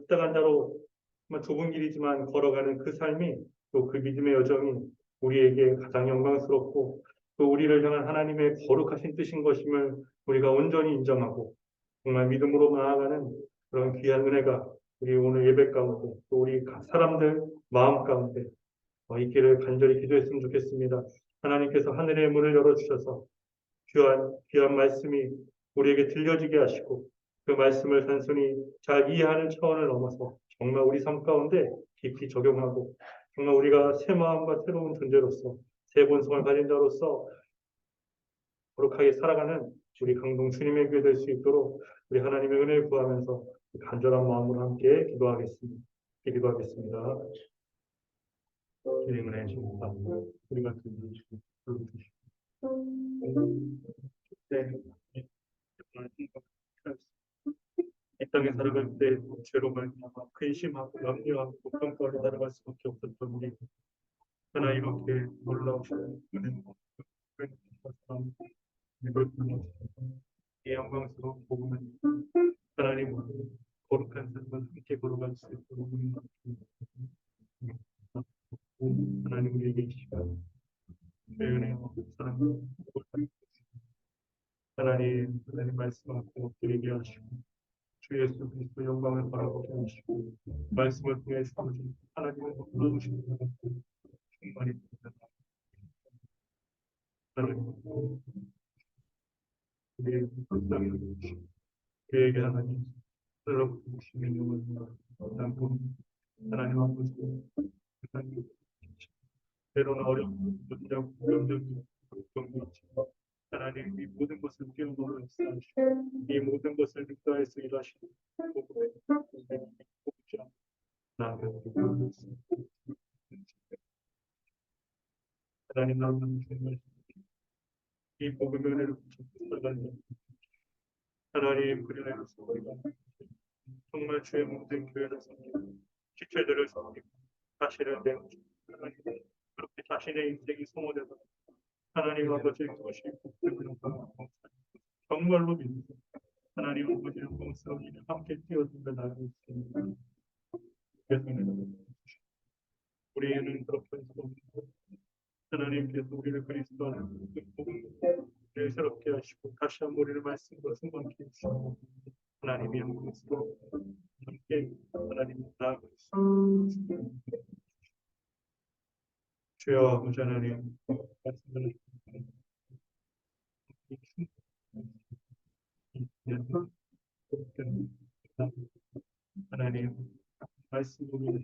합당한 자로 정말 좁은 길이지만 걸어가는 그 삶이 또 그 믿음의 여정이 우리에게 가장 영광스럽고 또 우리를 향한 하나님의 거룩하신 뜻인 것임을 우리가 온전히 인정하고 정말 믿음으로 나아가는 그런 귀한 은혜가 우리 오늘 예배 가운데 또 우리 각 사람들 마음 가운데 있기를 간절히 기도했으면 좋겠습니다. 하나님께서 하늘의 문을 열어주셔서 귀한 말씀이 우리에게 들려지게 하시고 그 말씀을 단순히 잘 이해하는 차원을 넘어서 정말 우리 삶 가운데 깊이 적용하고 정말 우리가 새 마음과 새로운 존재로서 새 본성을 가진 자로서 거룩하게 살아가는 우리 강동 주님의 교회 될 수 있도록 우리 하나님의 은혜를 구하면서 간절한 마음으로 함께 기도하겠습니다. 기도하겠습니다. 주님의 은혜 주십니다. 우리가 들려주시고 불러주시고 네. 이 땅에 살아갈 때 죄로 말미암아 근심하고 염려하고 평가를 살아갈 수밖에 없었던 우리 하나 이렇게 놀라우신 은혜를 이 영광스러운 복음을 하나님 거룩한 삶과 함께 걸어갈 수 있도록 하나님 우리에게 이 시간 은혜와 사랑을 하나님 말씀하고 드리게 하시고 주 예수 그리스도 영광을 바라보게 하시고 말씀을 통해서 하나님을 불러주시는 충만히 하나님 우리의 불쌍히 우리에게 하나님 흘러부으시는 영을 남고 하나님 아버지 하나님 때로는 어렵고 문제하고 부정적인 걱정도 있지만 하나님 이 모든 것을 뛰어넘어 역사하시고 이 모든 것을 늑다에서 일하시고 복음의 복지 나아가고 하나님 나오는 주님을 이 복음의 은혜를 붙잡고 하나님 그리하여서 우리가 정말 주의 몸된 교회를 섬기고 지체들을 섬기고 자신을 내고 하나님 그렇게 자신의 인생이 소모되고 하나님 아버지의 것이 정말로 믿습니다. 하나님 아버지의 영광스러운 일을 함께 뛰어들며 나가고 있습니다. 우리는 그렇게 해서 하나님께서 우리를 그리스도 안에 복음을 새롭게 하시고 다시 한번 우리를 말씀으로 승관케 해주시고 하나님의 영광스러운 함께 하나님 나아가고 있습니다. 주여 아버지 하나님 말씀을 하나님 말씀으로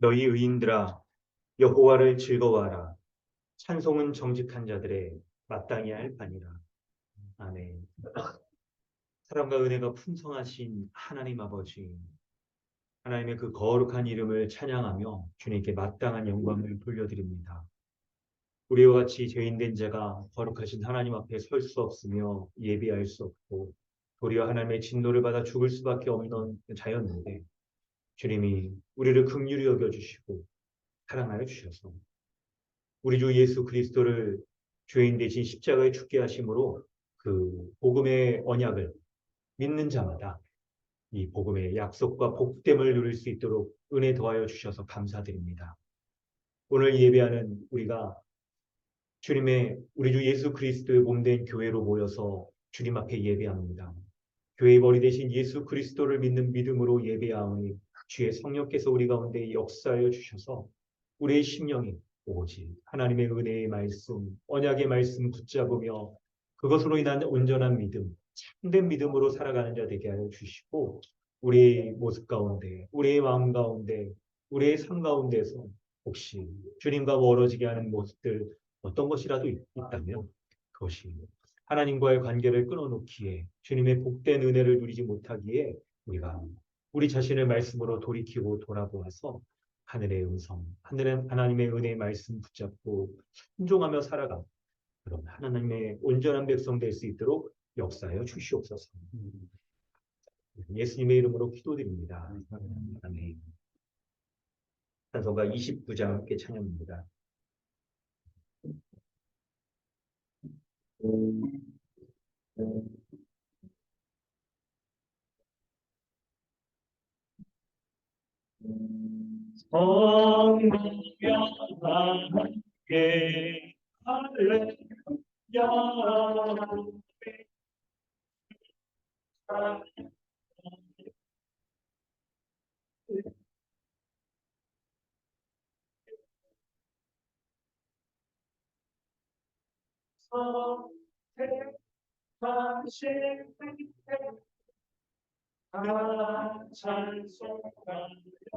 너희 의인들아 여호와를 즐거워하라. 찬송은 정직한 자들의 마땅히 할 바니라. 아멘. 사랑과 은혜가 풍성하신 하나님 아버지, 하나님의 그 거룩한 이름을 찬양하며 주님께 마땅한 영광을 돌려드립니다. 우리와 같이 죄인된 자가 거룩하신 하나님 앞에 설 수 없으며 예비할 수 없고 도리어 하나님의 진노를 받아 죽을 수밖에 없는 자였는데 주님이 우리를 긍휼히 여겨주시고 사랑하여 주셔서 우리 주 예수 그리스도를 죄인 대신 십자가에 죽게 하심으로 그 복음의 언약을 믿는 자마다 이 복음의 약속과 복됨을 누릴 수 있도록 은혜 더하여 주셔서 감사드립니다. 오늘 예배하는 우리가 주님의 우리 주 예수 그리스도의 몸된 교회로 모여서 주님 앞에 예배합니다. 교회의 머리 대신 예수 그리스도를 믿는 믿음으로 예배하오니 주의 성령께서 우리 가운데 역사하여 주셔서 우리의 심령이 오직 하나님의 은혜의 말씀, 언약의 말씀 붙잡으며 그것으로 인한 온전한 믿음, 참된 믿음으로 살아가는 자 되게 하여 주시고 우리의 모습 가운데, 우리의 마음 가운데, 우리의 삶 가운데서 혹시 주님과 멀어지게 하는 모습들 어떤 것이라도 있다면 그것이 하나님과의 관계를 끊어놓기에 주님의 복된 은혜를 누리지 못하기에 우리가 우리 자신의 말씀으로 돌이키고 돌아보아서 하늘의 음성, 하늘의 하나님의 은혜의 말씀 붙잡고 순종하며 살아가 그런 하나님의 온전한 백성 될 수 있도록 역사하여 주시옵소서. 예수님의 이름으로 기도드립니다. 아멘. 찬송가 29장 함께 찬양합니다. 성령과 함께 할렐루야 선택하신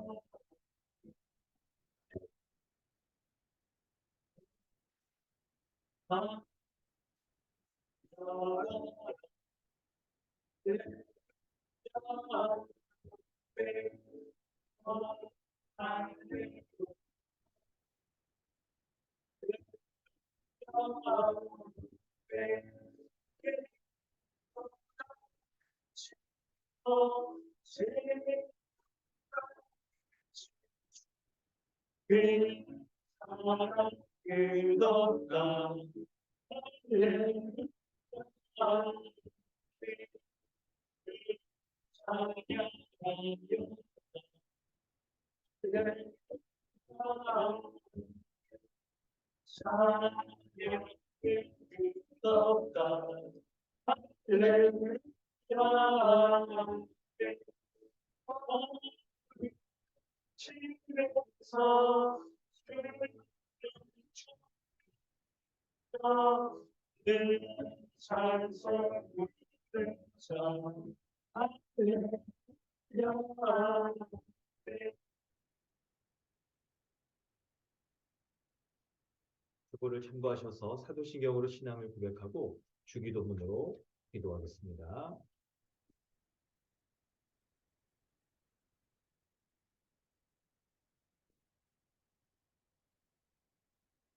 찬송하며 그거를 참고하셔서 사도신경으로 신앙을 고백하고 주기도문으로 기도하겠습니다.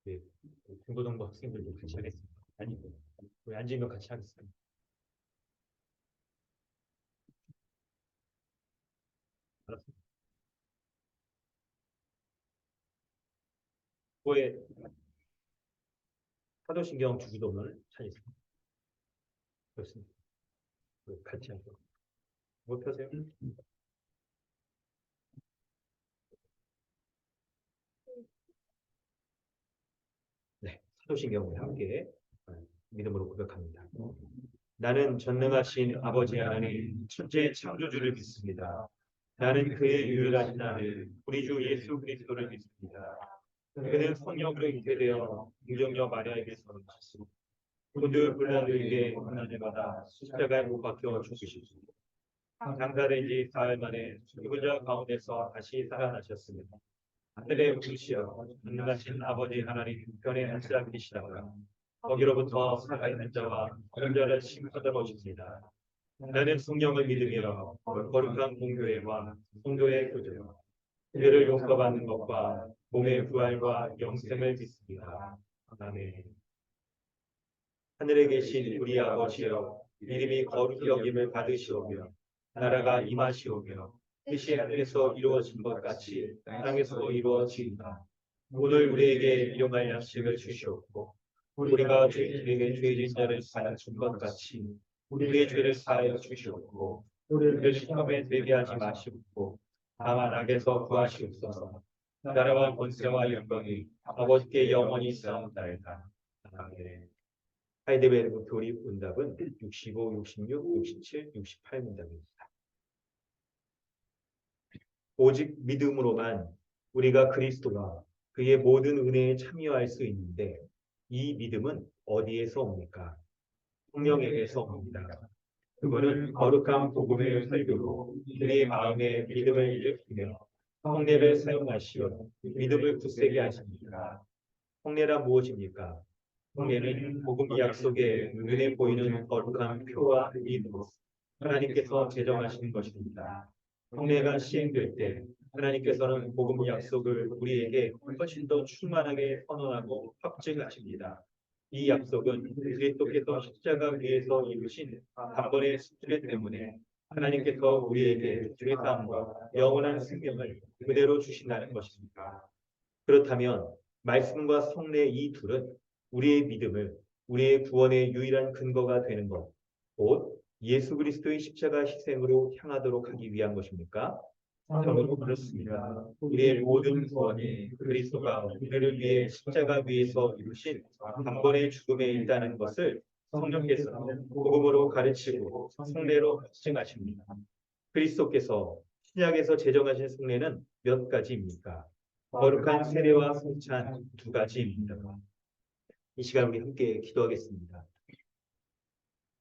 네, 중고등부 학생들도 같이 하겠습니다. 아니, 우리 앉으면 같이 하겠습니다. 알았습니다. 그거에 사도신경 주기도문을 찾으세요. 그렇습니다. 같이 하죠. 뭐 펴세요? 네, 사도신경을 함께 믿음으로 고백합니다. 나는 전능하신 아버지 하나님 천지의 창조주를 믿습니다. 나는 그의 유일하신 아들 우리 주 예수 그리스도를 믿습니다. 그는 성령으로 잉태되어 공정녀 마리아에게서 나셨으고 본들 빌라도에게 고난을 받아 십자가에 못 박혀 죽으시고 장사된 지 사흘 만에 죽은 자 가운데서 다시 살아나셨습니다. 하늘의 우시여 전능하신 아버지 하나님 편에 앉아 계시다가 거기로부터 살아있는 자와 죽은 자를 칭하러 오십니다. 나는 성령을 믿으며 거룩한 공교회와 성도의 교제와 죄를 용서받는 것과 몸의 부활과 영생을 믿습니다. 아멘. 하늘에 계신 우리 아버지여 이름이 거룩히 여김을 받으시오며 나라가 임하시오며 뜻이 하늘에서 이루어진 것 같이 땅에서도 이루어지이다. 오늘 우리에게 일용할 양식을 주시옵고 우리가 죄인에게 죄진 자를 사하여 준 것 같이 우리의 죄를 사하여 주시옵고 우리를 시험에 들게 하지 마시옵고 다만 악에서 구하시옵소서. 나라와 권세와 영광이 아버지께 영원히 있사옵나이다. 아멘. 하이데베르그 교리 문답은 65, 66, 67, 68 문답입니다. 오직 믿음으로만 우리가 그리스도와 그의 모든 은혜에 참여할 수 있는데 이 믿음은 어디에서 옵니까? 성령에게서 옵니다. 그분은 거룩한 복음의 설교로 우리의 마음에 믿음을 일으키며 성례를 사용하시어 믿음을 굳세게 하십니다. 성례란 무엇입니까? 성례는 복음 약속의 눈에 보이는 거룩한 표와 의미로 하나님께서 제정하시는 것입니다. 성례가 시행될 때 하나님께서는 복음 약속을 우리에게 훨씬 더 충만하게 선언하고 확증하십니다. 이 약속은 그리스도께서 십자가 위에서 이루신 단번의 수레 때문에 하나님께서 우리에게 죄사함과 영원한 생명을 그대로 주신다는 것입니다. 그렇다면 말씀과 성례 이 둘은 우리의 믿음을 우리의 구원의 유일한 근거가 되는 것, 곧 예수 그리스도의 십자가 희생으로 향하도록 하기 위한 것입니까? 저는 그렇습니다. 우리의 모든 구원이 그리스도가 우리를 위해 십자가 위에서 이루신 단번의 죽음에 있다는 것을 성령께서는 복음으로 가르치고 성례로 확증하십니다. 그리스도께서 신약에서 제정하신 성례는 몇 가지입니까? 거룩한 세례와 성찬 두 가지입니다. 이 시간 우리 함께 기도하겠습니다.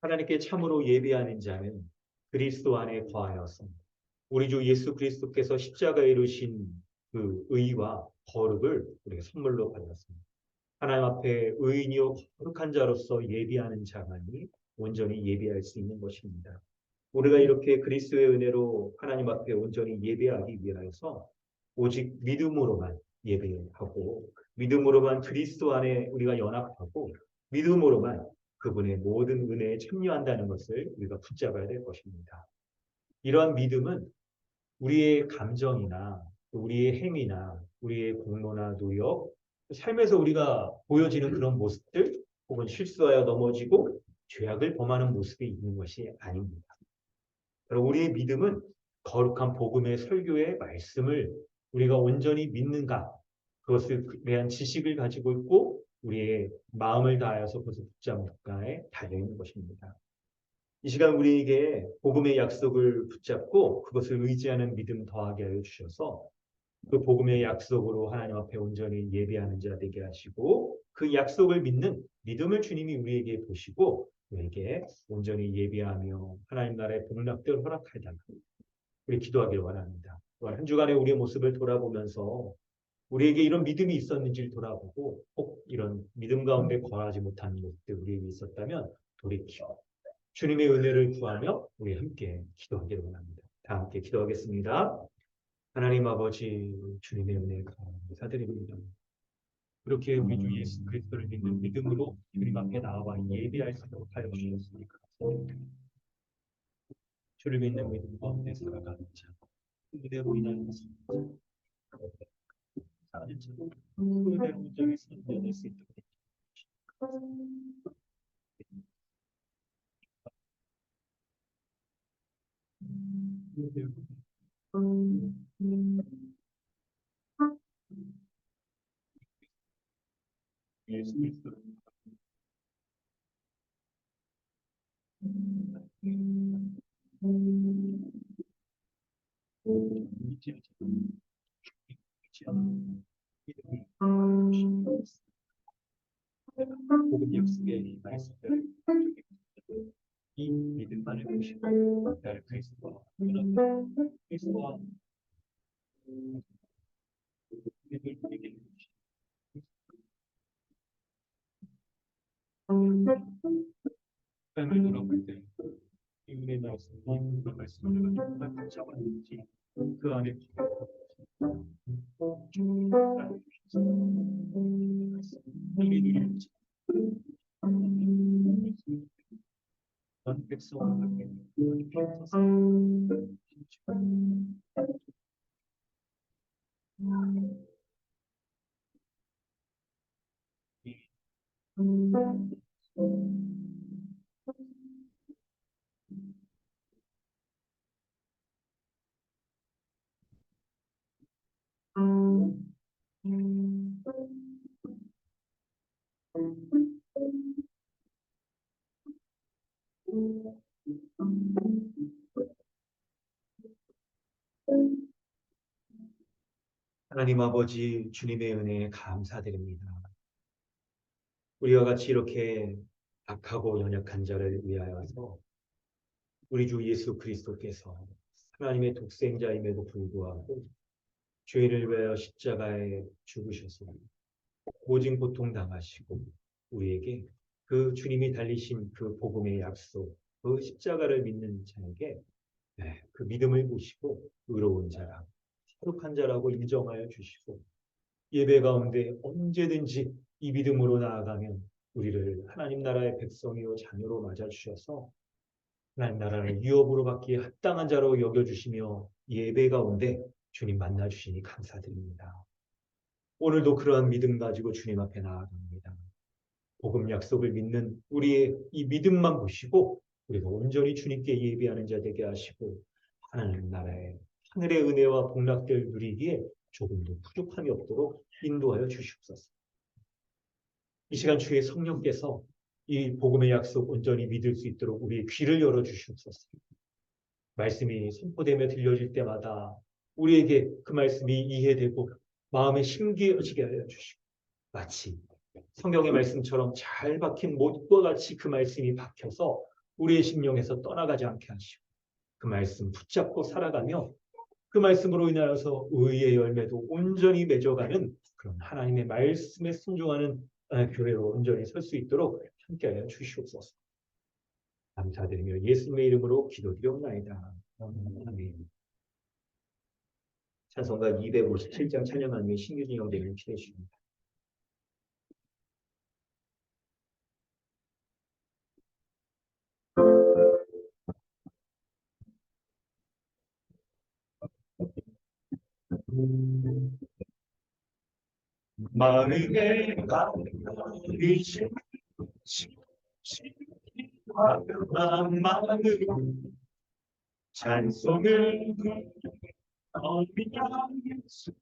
하나님께 참으로 예배하는 자는 그리스도 안에 거하여서 우리 주 예수 그리스도께서 십자가에 이루신 그 의와 거룩을 우리가 선물로 받았습니다. 하나님 앞에 의인이요 거룩한 자로서 예배하는 자만이 온전히 예배할 수 있는 것입니다. 우리가 이렇게 그리스도의 은혜로 하나님 앞에 온전히 예배하기 위하여서 오직 믿음으로만 예배하고 믿음으로만 그리스도 안에 우리가 연합하고 믿음으로만 그분의 모든 은혜에 참여한다는 것을 우리가 붙잡아야 될 것입니다. 이러한 믿음은 우리의 감정이나 우리의 행위나 우리의 공로나 노력, 삶에서 우리가 보여지는 그런 모습들 혹은 실수하여 넘어지고 죄악을 범하는 모습이 있는 것이 아닙니다. 우리의 믿음은 거룩한 복음의 설교의 말씀을 우리가 온전히 믿는가, 그것에 대한 지식을 가지고 있고 우리의 마음을 다하여서 그것을 붙잡는가에 달려있는 것입니다. 이 시간 우리에게 복음의 약속을 붙잡고 그것을 의지하는 믿음 더하게 하여 주셔서 그 복음의 약속으로 하나님 앞에 온전히 예배하는 자 되게 하시고 그 약속을 믿는 믿음을 주님이 우리에게 보시고 우리에게 온전히 예배하며 하나님 나라의 복락대로 허락하자 우리 기도하길 원합니다. 한 주간의 우리의 모습을 돌아보면서 우리에게 이런 믿음이 있었는지를 돌아보고 꼭 이런 믿음 가운데 거하지 못한 모습들 우리에게 있었다면 돌이켜 주님의 은혜를 구하며 우리 함께 기도하기를 원합니다. 다 함께 기도하겠습니다. 하나님 아버지 주님의 은혜 감사드립니다. 그렇게 우리 주 예수 그리스도를 믿는 믿음으로 주님 앞에 나와 예배할 수 있도록 하여 주셨으니까 주를 믿는 믿음 가운데 살아가는 자 그대로 인하여서 찬처럼 그대로 온전히 선포될 수 있도록 예수 그리스도 복음 약속의 말씀들 이 믿음만을 보시고 나를 그리스도와 그리스도와 믿음을 우리에게 주시고 삶을 돌아볼 때 이분의 말씀, 이분의 말씀을 정말 붙잡았는지 그 안에 우리 전 백성을 함께 하나님 아버지 주님의 은혜에 감사드립니다. 우리와 같이 이렇게 악하고 연약한 자를 위하여서 우리 주 예수 그리스도께서 하나님의 독생자임에도 불구하고 죄를 위하여 십자가에 죽으셔서 모진 고통 당하시고 우리에게 그 주님이 달리신 그 복음의 약속, 그 십자가를 믿는 자에게 그 믿음을 보시고 의로운 자라, 거룩한 자라고 인정하여 주시고 예배 가운데 언제든지 이 믿음으로 나아가면 우리를 하나님 나라의 백성이요 자녀로 맞아주셔서 하나님 나라를 유업으로 받기에 합당한 자로 여겨주시며 예배 가운데 주님 만나주시니 감사드립니다. 오늘도 그러한 믿음 가지고 주님 앞에 나아갑니다. 복음 약속을 믿는 우리의 이 믿음만 보시고 우리가 온전히 주님께 예배하는 자 되게 하시고 하나님 나라의 하늘의 은혜와 복락들 누리기에 조금도 부족함이 없도록 인도하여 주시옵소서. 이 시간 주의 성령께서 이 복음의 약속 온전히 믿을 수 있도록 우리의 귀를 열어 주시옵소서. 말씀이 선포되며 들려질 때마다 우리에게 그 말씀이 이해되고 마음에 심기어지게 하여 주시고 마치 성경의 말씀처럼 잘 박힌 못과 같이 그 말씀이 박혀서 우리의 심령에서 떠나가지 않게 하시고 그 말씀 붙잡고 살아가며 그 말씀으로 인하여서 의의 열매도 온전히 맺어가는 그런 하나님의 말씀에 순종하는 교회로 온전히 설 수 있도록 함께하여 주시옵소서. 감사드리며 예수님의 이름으로 기도드리옵나이다. 아멘. 찬송가 257장 찬양하는 신규진 형제님 기대해 주십니다. 마음에 가리신 마음으로 찬송을 어미양 예수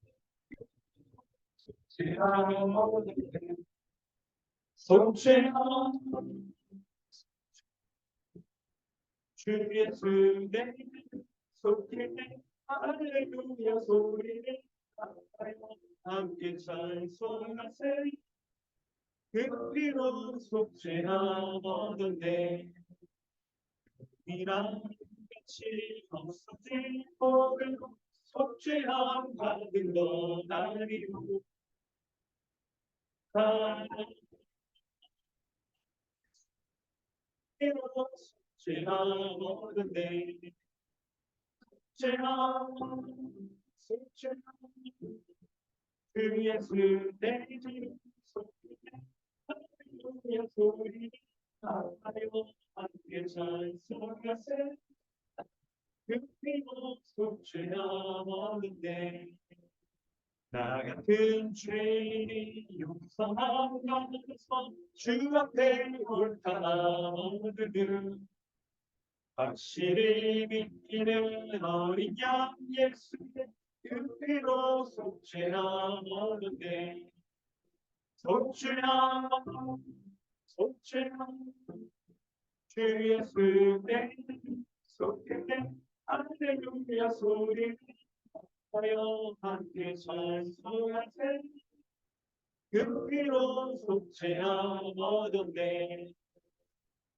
속죄하는 주 예수 내 속죄 할렐루야 소리를 함께 찬송하세 그 피로 속죄하거든데 이란 빛이 없어진 복을 속죄함 받은 것 아니오 피로 속죄하거든데 속죄함 그 예수 내지 할렐루야 소리 하여 함께 찬송하세 그 피로 속죄하는데 나 같은 죄인이 용서하면서 주 앞에 옳다하거든. 확실히 믿기는 어린 양 예수의 그 피로 속죄하는데 속죄함 속죄함 주 예수의 속죄해 할렐루야 소리 하여 함께 찬송하세 그 피로 속죄하는데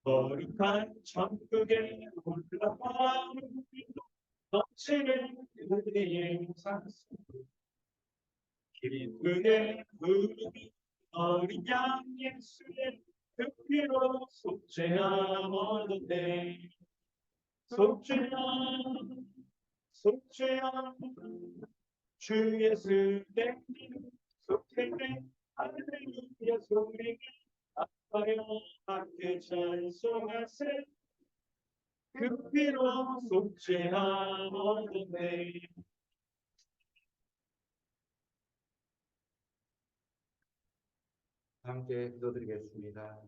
거룩한 천국에 올라가 넘치는 은혜의 상수 기쁨의 부름이 어린 양 예수의 그 피로 속죄하는데 속죄함 속죄함 주 예수 내 속죄해 할렐루야 소리가 아파요 함께 찬송하세 그 피로 속죄하는데 함께 기도드리겠습니다.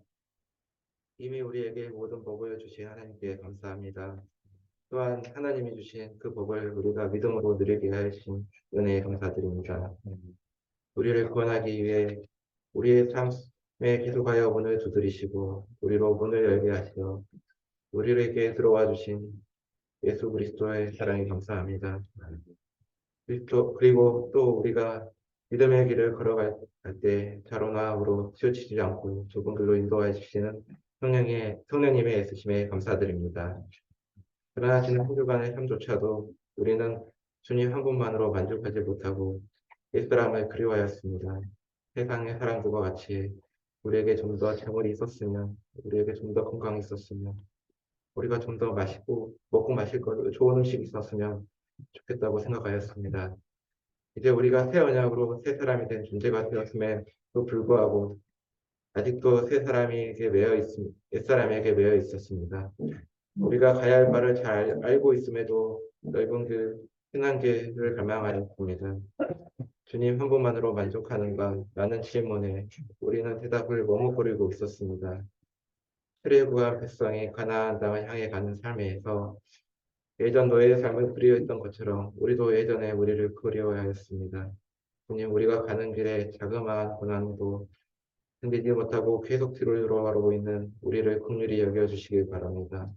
이미 우리에게 모든 복을 주신 하나님께 감사합니다. 또한 하나님이 주신 그 복을 우리가 믿음으로 누리게 하신 은혜에 감사드립니다. 우리를 구원하기 위해 우리의 삶에 계속하여 문을 두드리시고 우리로 문을 열게 하시어 우리에게 들어와 주신 예수 그리스도의 사랑에 감사합니다. 그리고 또 우리가 믿음의 길을 걸어갈 때 좌로나 우로 치우치지 않고 좁은 길로 인도해 주시는 성령님의 애쓰심에 감사드립니다. 그러나 지난 한 주간의 삶조차도 우리는 주님 한 분만으로 만족하지 못하고 옛사람을 그리워하였습니다. 세상의 사람들과 같이 우리에게 좀 더 재물이 있었으면, 우리에게 좀 더 건강이 있었으면, 우리가 좀 더 맛있고 먹고 마실 것 좋은 음식이 있었으면 좋겠다고 생각하였습니다. 이제 우리가 새 언약으로 새 사람이 된 존재가 되었음에도 불구하고 아직도 새 사람에게 옛사람에게 매여 있었습니다. 우리가 가야 할 바를 잘 알고 있음에도 넓은 그 흔한 길을 갈망하였습니다. 주님 한 분만으로 만족하는가? 라는 질문에 우리는 대답을 머뭇거리고 있었습니다. 출애굽한 백성이 가나안 땅을 향해 가는 삶에서 예전 노예의 삶을 그리워했던 것처럼 우리도 예전에 우리를 그리워하였습니다. 주님, 우리가 가는 길에 자그마한 고난도 견디지 못하고 계속 뒤로 돌아가고 있는 우리를 긍휼히 여겨주시길 바랍니다.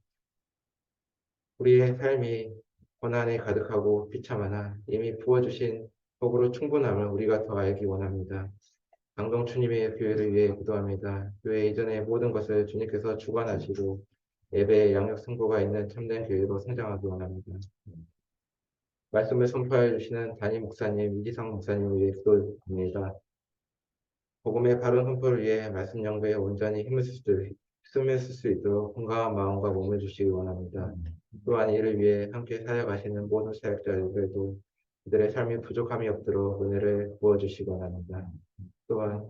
우리의 삶이 고난에 가득하고 비참하나 이미 부어주신 복으로 충분함을 우리가 더 알기 원합니다. 강동주님의 교회를 위해 기도합니다. 교회 이전의 모든 것을 주님께서 주관하시고 예배의 양육 승부가 있는 참된 교회로 성장하기 원합니다. 말씀을 선포해 주시는 담임 목사님, 이지성 목사님을 위해 기도합니다. 복음의 바른 선포를 위해 말씀 연구에 온전히 힘을 쓸 수 있도록 건강한 마음과 몸을 주시기 원합니다. 또한 이를 위해 함께 사역하시는 모든 사역자들도 그들의 삶이 부족함이 없도록 은혜를 부어주시기 원합니다. 또한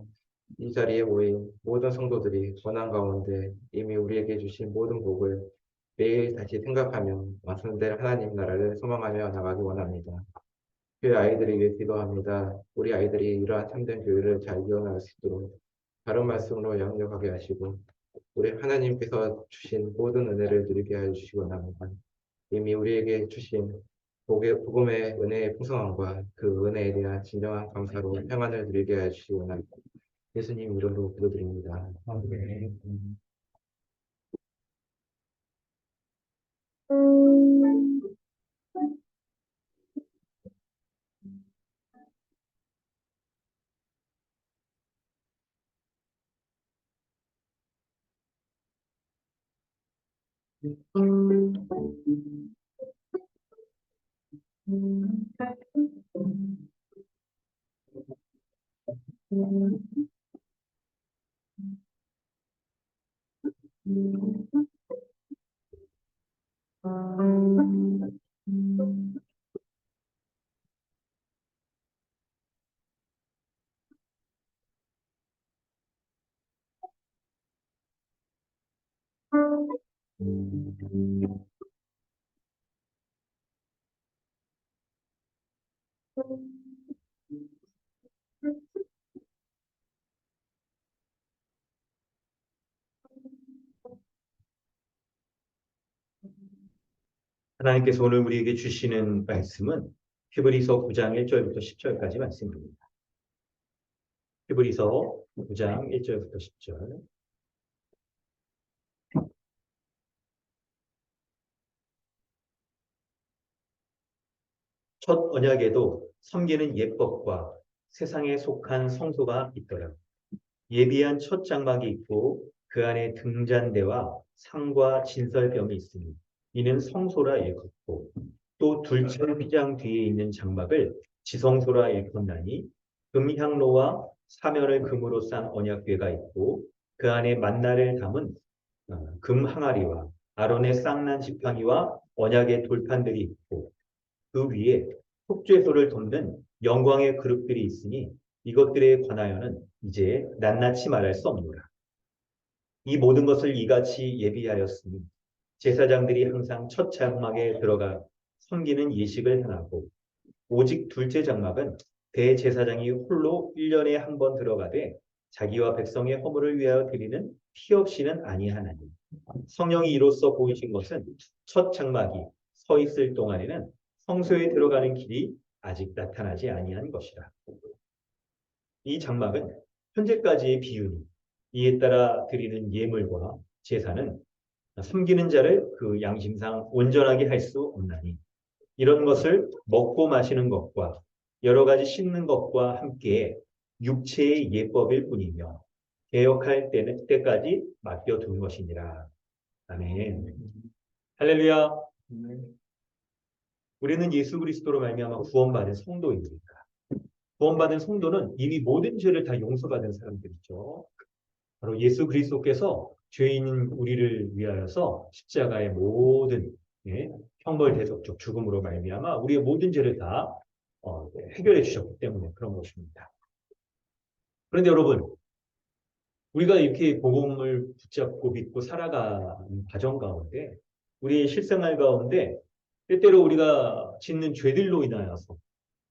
이 자리에 모인 모든 성도들이 고난 가운데 이미 우리에게 주신 모든 복을 매일 다시 생각하며 완성될 하나님 나라를 소망하며 나가기 원합니다. 교회 아이들을 위해 기도합니다. 우리 아이들이 이러한 참된 교회를 잘 이어나갈 수 있도록 바른 말씀으로 양육하게 하시고 우리 하나님께서 주신 모든 은혜를 누리게 해주시기 원합니다. 이미 우리에게 주신 복음의 은혜의 풍성함과 그 은혜에 대한 진정한 감사로 평안을 누리게 해주시기 원합니다. 예수님 이름으로 기도드립니다. 아멘. 하나님께서 오늘 우리에게 주시는 말씀은 히브리서 9장 1절부터 10절까지 말씀입니다. 히브리서 9장 1절부터 10절. 첫 언약에도 섬기는 예법과 세상에 속한 성소가 있더라. 예비한 첫 장막이 있고 그 안에 등잔대와 상과 진설병이 있으니 이는 성소라 일컫고 또 둘째 휘장 뒤에 있는 장막을 지성소라 일컫나니 금향로와 사면을 금으로 싼 언약궤가 있고 그 안에 만나를 담은 금 항아리와 아론의 쌍난 지팡이와 언약의 돌판들이 있고 그 위에 속죄소를 돕는 영광의 그릇들이 있으니 이것들에 관하여는 이제 낱낱이 말할 수 없노라. 이 모든 것을 이같이 예비하였으니 제사장들이 항상 첫 장막에 들어가 섬기는 예식을 행하고 오직 둘째 장막은 대제사장이 홀로 1년에 한 번 들어가되 자기와 백성의 허물을 위하여 드리는 피 없이는 아니하나니 성령이 이로써 보이신 것은 첫 장막이 서 있을 동안에는 성소에 들어가는 길이 아직 나타나지 아니한 것이라. 이 장막은 현재까지의 비유니 이에 따라 드리는 예물과 제사는 섬기는 자를 그 양심상 온전하게 할 수 없나니 이런 것을 먹고 마시는 것과 여러 가지 씻는 것과 함께 육체의 예법일 뿐이며 개혁할 때까지 맡겨둔 것이니라. 아멘. 할렐루야. 우리는 예수 그리스도로 말미암아 구원받은 성도입니다. 구원받은 성도는 이미 모든 죄를 다 용서받은 사람들이죠. 바로 예수 그리스도께서 죄인인 우리를 위하여서 십자가의 모든 형벌 대속적 죽음으로 말미암아 우리의 모든 죄를 다 해결해 주셨기 때문에 그런 것입니다. 그런데 여러분, 우리가 이렇게 복음을 붙잡고 믿고 살아가는 과정 가운데 우리의 실생활 가운데 때때로 우리가 짓는 죄들로 인하여서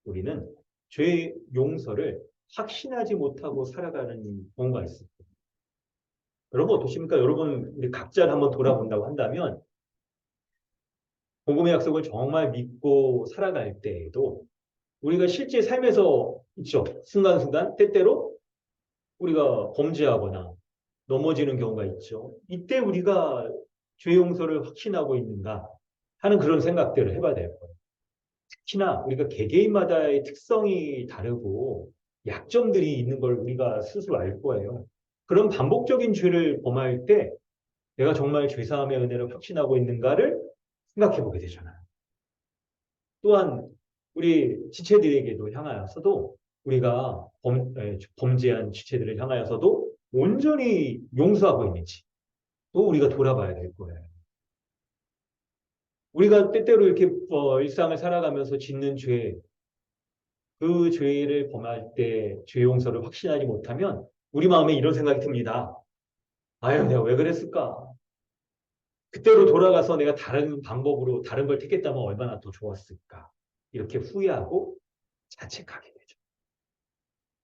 우리는 죄 용서를 확신하지 못하고 살아가는 경우가 있습니다. 여러분 어떠십니까? 여러분 우리 각자를 한번 돌아본다고 한다면 복음의 약속을 정말 믿고 살아갈 때에도 우리가 실제 삶에서 있죠. 순간순간 때때로 우리가 범죄하거나 넘어지는 경우가 있죠. 이때 우리가 죄 용서를 확신하고 있는가 하는 그런 생각들을 해봐야 될 거예요. 특히나 우리가 개개인마다의 특성이 다르고 약점들이 있는 걸 우리가 스스로 알 거예요. 그런 반복적인 죄를 범할 때 내가 정말 죄사함의 은혜를 확신하고 있는가를 생각해 보게 되잖아요. 또한 우리 지체들에게도 향하여서도 우리가 범죄한 지체들을 향하여서도 온전히 용서하고 있는지 또 우리가 돌아봐야 될 거예요. 우리가 때때로 이렇게 일상을 살아가면서 짓는 죄, 그 죄를 범할 때 죄 용서를 확신하지 못하면 우리 마음에 이런 생각이 듭니다. 아유, 내가 왜 그랬을까? 그때로 돌아가서 내가 다른 방법으로 다른 걸 택했다면 얼마나 더 좋았을까? 이렇게 후회하고 자책하게 되죠.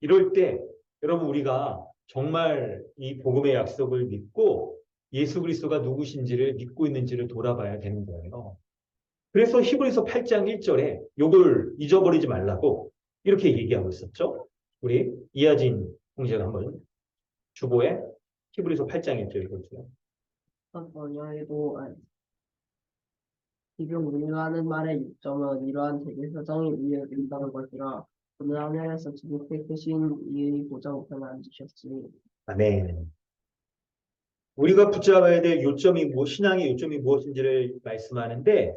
이럴 때 여러분 우리가 정말 이 복음의 약속을 믿고 예수 그리스도가 누구신지를 믿고 있는지를 돌아봐야 되는 거예요. 그래서 히브리서 8장 1절에 이걸 잊어버리지 말라고 이렇게 얘기하고 있었죠. 우리 이하진 형제가 한번 주보에 히브리서 8장 1절 읽어주세요. 번역에도 지금 우리가 하는 말의 요점은 이러한 대제사장이 위에 있다는 것이라 오늘 하늘에서 지극히 크신 이의 보좌 우편에 앉으셨으니. 아멘. 우리가 붙잡아야 될 요점이 신앙의 요점이 무엇인지를 말씀하는데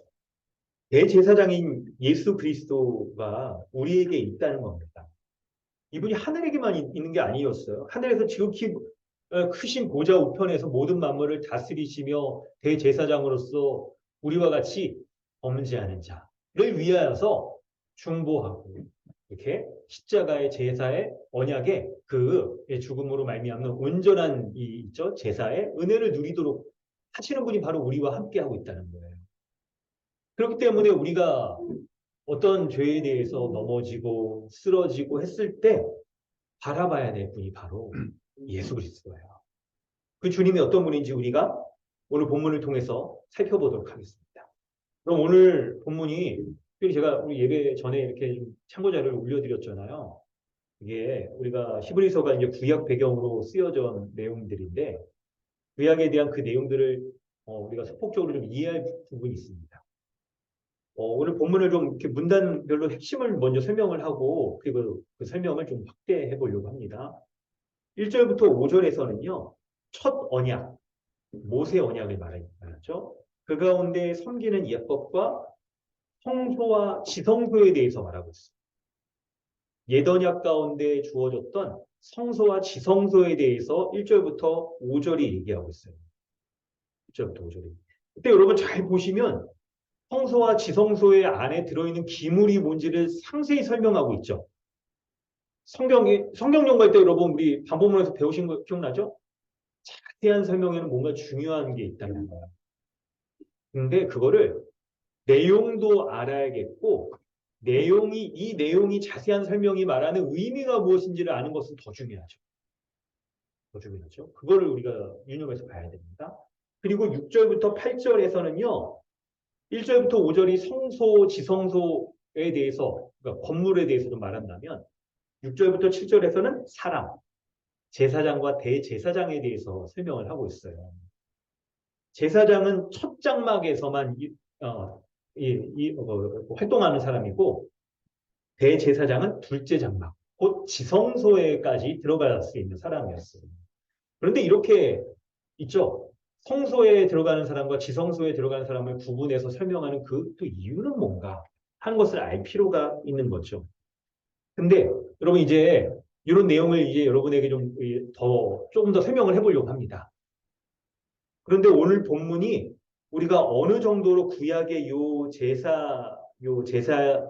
대제사장인 예수 그리스도가 우리에게 있다는 겁니다. 이분이 하늘에게만 있는 게 아니었어요. 하늘에서 지극히 크신 보좌 우편에서 모든 만물을 다스리시며 대제사장으로서 우리와 같이 범죄하는 자를 위하여서 중보하고 이렇게 십자가의 제사의 언약의 그 죽음으로 말미암는 온전한 있죠 제사의 은혜를 누리도록 하시는 분이 바로 우리와 함께하고 있다는 거예요. 그렇기 때문에 우리가 어떤 죄에 대해서 넘어지고 쓰러지고 했을 때 바라봐야 될 분이 바로 예수 그리스도예요. 그 주님이 어떤 분인지 우리가 오늘 본문을 통해서 살펴보도록 하겠습니다. 그럼 오늘 본문이 특별히 제가 우리 예배 전에 이렇게 좀 참고 자료를 올려드렸잖아요. 이게 우리가 히브리서가 이제 구약 배경으로 쓰여져 온 내용들인데 구약에 대한 그 내용들을 우리가 소폭적으로 좀 이해할 부분이 있습니다. 오늘 본문을 좀 이렇게 문단별로 핵심을 먼저 설명을 하고 그리고 그 설명을 좀 확대해 보려고 합니다. 1절부터 5절에서는요. 첫 언약, 모세 언약을 말하죠. 그 가운데 섬기는 예법과 성소와 지성소에 대해서 말하고 있습니다. 옛 언약 가운데 주어졌던 성소와 지성소에 대해서 1절부터 5절이 얘기하고 있어요. 1절부터 5절이. 그때 여러분 잘 보시면 성소와 지성소의 안에 들어있는 기물이 뭔지를 상세히 설명하고 있죠. 성경 연구할 때 여러분 우리 반복문에서 배우신 거 기억나죠? 자세한 설명에는 뭔가 중요한 게 있다는 거야. 근데 그거를 내용도 알아야겠고 이 내용이 자세한 설명이 말하는 의미가 무엇인지를 아는 것은 더 중요하죠. 더 중요하죠. 그거를 우리가 유념해서 봐야 됩니다. 그리고 6절부터 8절에서는요. 1절부터 5절이 성소, 지성소에 대해서 그러니까 건물에 대해서도 말한다면 6절부터 7절에서는 사람, 제사장과 대제사장에 대해서 설명을 하고 있어요. 제사장은 첫 장막에서만 활동하는 사람이고 대제사장은 둘째 장막, 곧 지성소에까지 들어갈 수 있는 사람이었어요. 그런데 이렇게 있죠. 성소에 들어가는 사람과 지성소에 들어가는 사람을 구분해서 설명하는 그 또 이유는 뭔가 하는 것을 알 필요가 있는 거죠. 근데 여러분 이제 이런 내용을 이제 여러분에게 조금 더 설명을 해보려고 합니다. 그런데 오늘 본문이 우리가 어느 정도로 구약의 요 제사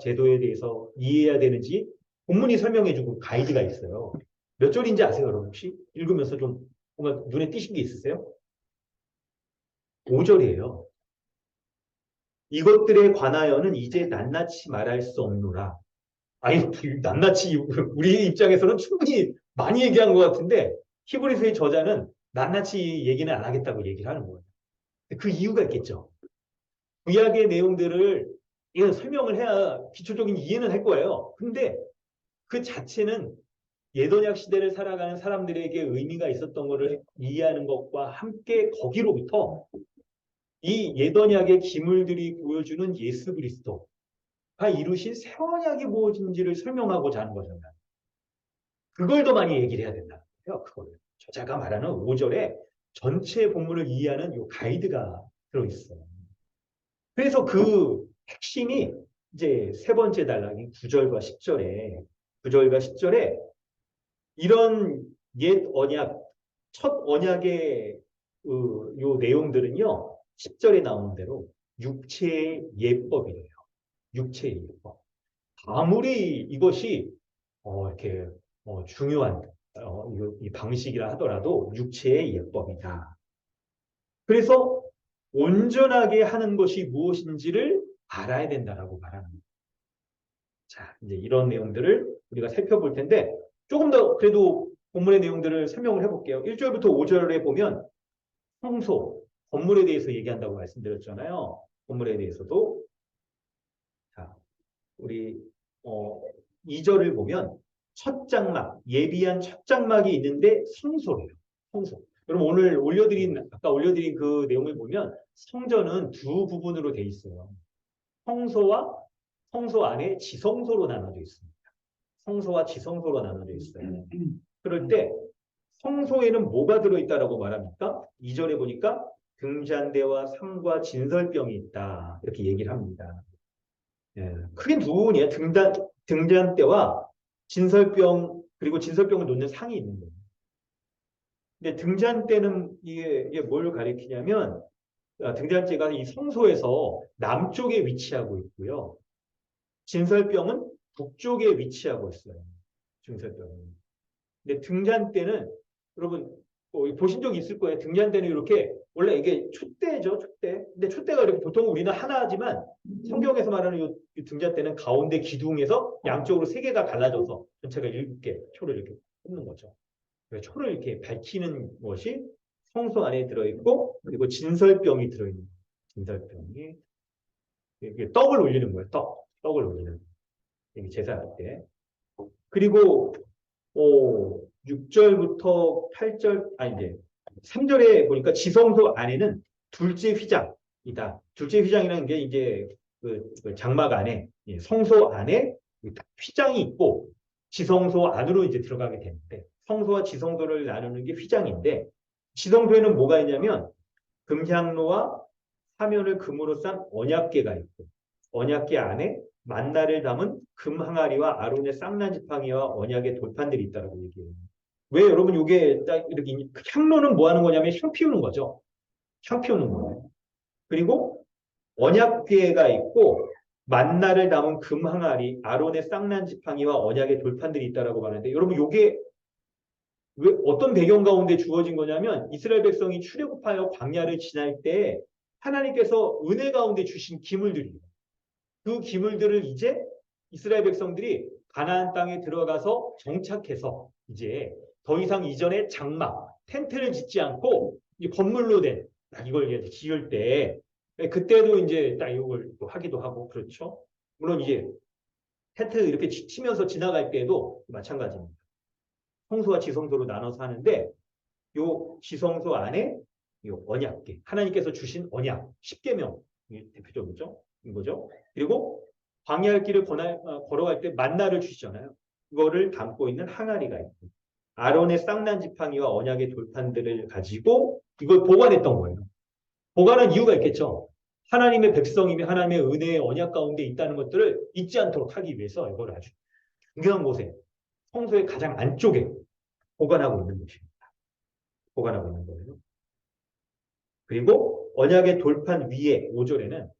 제도에 대해서 이해해야 되는지 본문이 설명해주고 가이드가 있어요. 몇 절인지 아세요, 여러분? 혹시 읽으면서 좀 뭔가 눈에 띄신 게 있으세요? 5절이에요. 이것들에 관하여는 이제 낱낱이 말할 수 없노라. 아니, 낱낱이 우리 입장에서는 충분히 많이 얘기한 것 같은데 히브리서의 저자는 낱낱이 얘기는 안 하겠다고 얘기를 하는 거예요. 그 이유가 있겠죠. 구약의 내용들을 이건 설명을 해야 기초적인 이해는 할 거예요. 근데 그 자체는 예언약 시대를 살아가는 사람들에게 의미가 있었던 것을 이해하는 것과 함께 거기로부터 이 예언약의 기물들이 보여주는 예수 그리스도가 이루신 새 언약이 무엇인지를 설명하고자 하는 거잖아요. 그걸 더 많이 얘기를 해야 된다는 거예요. 그거를. 저자가 말하는 5절에 전체 본문을 이해하는 이 가이드가 들어있어요. 그래서 그 핵심이 이제 세 번째 단락인 9절과 10절에 이런 옛 언약, 첫 언약의 요 내용들은요. 10절에 나오는 대로 육체의 예법이래요. 육체의 예법. 아무리 이것이 이렇게 중요한 이 방식이라 하더라도 육체의 예법이다. 그래서 온전하게 하는 것이 무엇인지를 알아야 된다라고 말하는 거예요. 자, 이제 이런 내용들을 우리가 살펴볼 텐데 조금 더 그래도 본문의 내용들을 설명을 해볼게요. 1절부터 5절에 보면 성소, 건물에 대해서 얘기한다고 말씀드렸잖아요. 건물에 대해서도 자, 우리 2절을 보면 첫 장막, 예비한 첫 장막이 있는데 성소래요. 성소. 여러분 오늘 아까 올려드린 그 내용을 보면 성전은 두 부분으로 돼 있어요. 성소와 성소 안에 지성소로 나눠져 있습니다. 성소와 지성소로 나눠져 있어요. 그럴 때 성소에는 뭐가 들어있다라고 말합니까? 2절에 보니까 등잔대와 상과 진설병이 있다. 이렇게 얘기를 합니다. 예, 크게 두 부분이에요. 등잔대와 진설병, 그리고 진설병을 놓는 상이 있는 거예요. 근데 등잔대는 이게 뭘 가리키냐면, 등잔대가 이 성소에서 남쪽에 위치하고 있고요. 진설병은 북쪽에 위치하고 있어요. 진설병은. 근데 등잔대는, 여러분, 보신 적 있을 거예요. 등잔대는 이렇게, 원래 이게 촛대죠, 촛대. 근데 촛대가 이렇게 보통 우리는 하나지만, 성경에서 말하는 이 등잔대는 가운데 기둥에서 양쪽으로 세 개가 갈라져서 전체가 7개 초를 이렇게 꼽는 거죠. 초를 이렇게 밝히는 것이 성소 안에 들어있고, 그리고 진설병이 들어있는 진설병이 이게 떡을 올리는 거예요. 떡을 올리는. 이게 제사할 때. 그리고 6절부터 8절, 아니 이제 3절에 보니까 지성소 안에는 둘째 휘장이다. 둘째 휘장이라는 게 이제 그 장막 안에, 성소 안에 휘장이 있고 지성소 안으로 이제 들어가게 되는데 성소와 지성소를 나누는 게 휘장인데 지성소에는 뭐가 있냐면 금향로와 사면을 금으로 싼 언약궤가 있고 언약궤 안에 만나를 담은 금 항아리와 아론의 쌍난 지팡이와 언약의 돌판들이 있다고 얘기해요. 왜 여러분 이게 딱 이렇게 향로는 뭐 하는 거냐면 향 피우는 거죠. 향 피우는 거예요. 그리고 언약궤가 있고 만나를 담은 금 항아리, 아론의 쌍난 지팡이와 언약의 돌판들이 있다라고 하는데 여러분 이게 왜 어떤 배경 가운데 주어진 거냐면 이스라엘 백성이 출애굽하여 광야를 지날 때 하나님께서 은혜 가운데 주신 기물들이에요. 그 기물들을 이제 이스라엘 백성들이 가나안 땅에 들어가서 정착해서 이제 더 이상 이전에 장막, 텐트를 짓지 않고 이 건물로 된 이걸 이제 지을 때 그때도 이제 딱 이걸 또 하기도 하고 그렇죠. 물론 이제 텐트 이렇게 치면서 지나갈 때도 마찬가지입니다. 성소와 지성소로 나눠서 하는데 요 지성소 안에 요 언약궤 하나님께서 주신 언약 10계명 대표적이죠. 이거죠. 그리고 광야의 길을 걸어갈 때 만나를 주시잖아요. 이거를 담고 있는 항아리가 있고 아론의 쌍난 지팡이와 언약의 돌판들을 가지고 이걸 보관했던 거예요. 보관한 이유가 있겠죠. 하나님의 백성이며 하나님의 은혜의 언약 가운데 있다는 것들을 잊지 않도록 하기 위해서 이걸 아주 중요한 곳에 성소의 가장 안쪽에 보관하고 있는 것입니다. 보관하고 있는 거예요. 그리고 언약의 돌판 위에 5절에는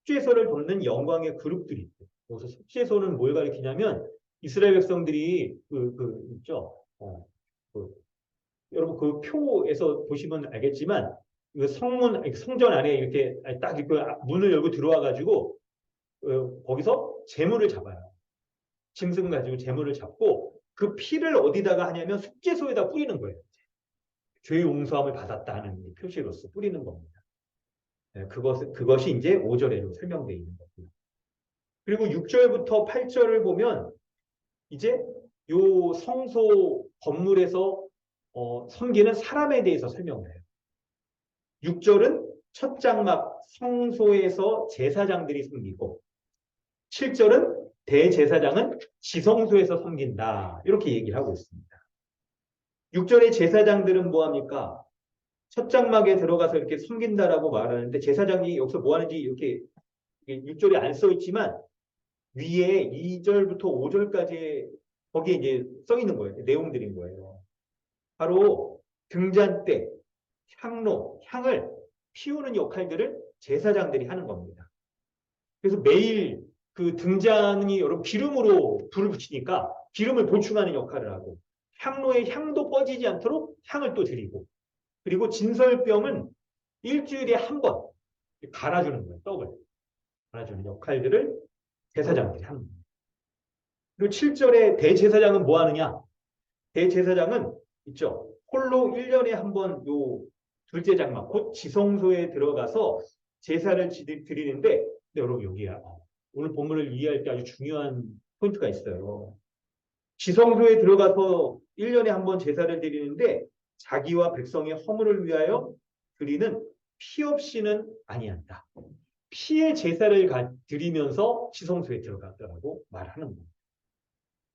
속죄소를 돕는 영광의 그룹들이 있고 여기서 속죄소는 뭘 가리키냐면 이스라엘 백성들이 있죠. 여러분 그 표에서 보시면 알겠지만 그 성전 안에 이렇게 딱 이렇게 문을 열고 들어와 가지고 거기서 제물을 잡아요. 짐승 가지고 제물을 잡고 그 피를 어디다가 하냐면 속죄소에다 뿌리는 거예요. 죄 용서함을 받았다 하는 표시로서 뿌리는 겁니다. 그것이 이제 5절에 설명되어 있는 거고요. 그리고 6절부터 8절을 보면 이제 요 성소 건물에서 섬기는 사람에 대해서 설명을 해요. 6절은 첫 장막 성소에서 제사장들이 섬기고 7절은 대제사장은 지성소에서 섬긴다. 이렇게 얘기를 하고 있습니다. 6절의 제사장들은 뭐합니까? 첫 장막에 들어가서 이렇게 섬긴다라고 말하는데 제사장이 여기서 뭐 하는지 이렇게 6절에 안 써 있지만 위에 2절부터 5절까지 거기에 이제 써 있는 거예요. 내용들인 거예요. 바로 등잔 때 향로, 향을 피우는 역할들을 제사장들이 하는 겁니다. 그래서 매일 그 등잔이 여러분 기름으로 불을 붙이니까 기름을 보충하는 역할을 하고 향로의 향도 꺼지지 않도록 향을 또 드리고 그리고 진설병은 일주일에 한 번 갈아주는 거예요. 떡을 갈아주는 역할들을 제사장들이 하는 거예요. 그리고 7절에 대제사장은 뭐 하느냐? 대제사장은 있죠. 홀로 1년에 한 번 요 둘째 장막 곧 지성소에 들어가서 제사를 드리는데 여러분 여기야. 오늘 본문을 이해할 때 아주 중요한 포인트가 있어요. 지성소에 들어가서 1년에 한 번 제사를 드리는데 자기와 백성의 허물을 위하여 드리는 피 없이는 아니한다. 피의 제사를 드리면서 지성소에 들어갔다고 말하는 겁니다.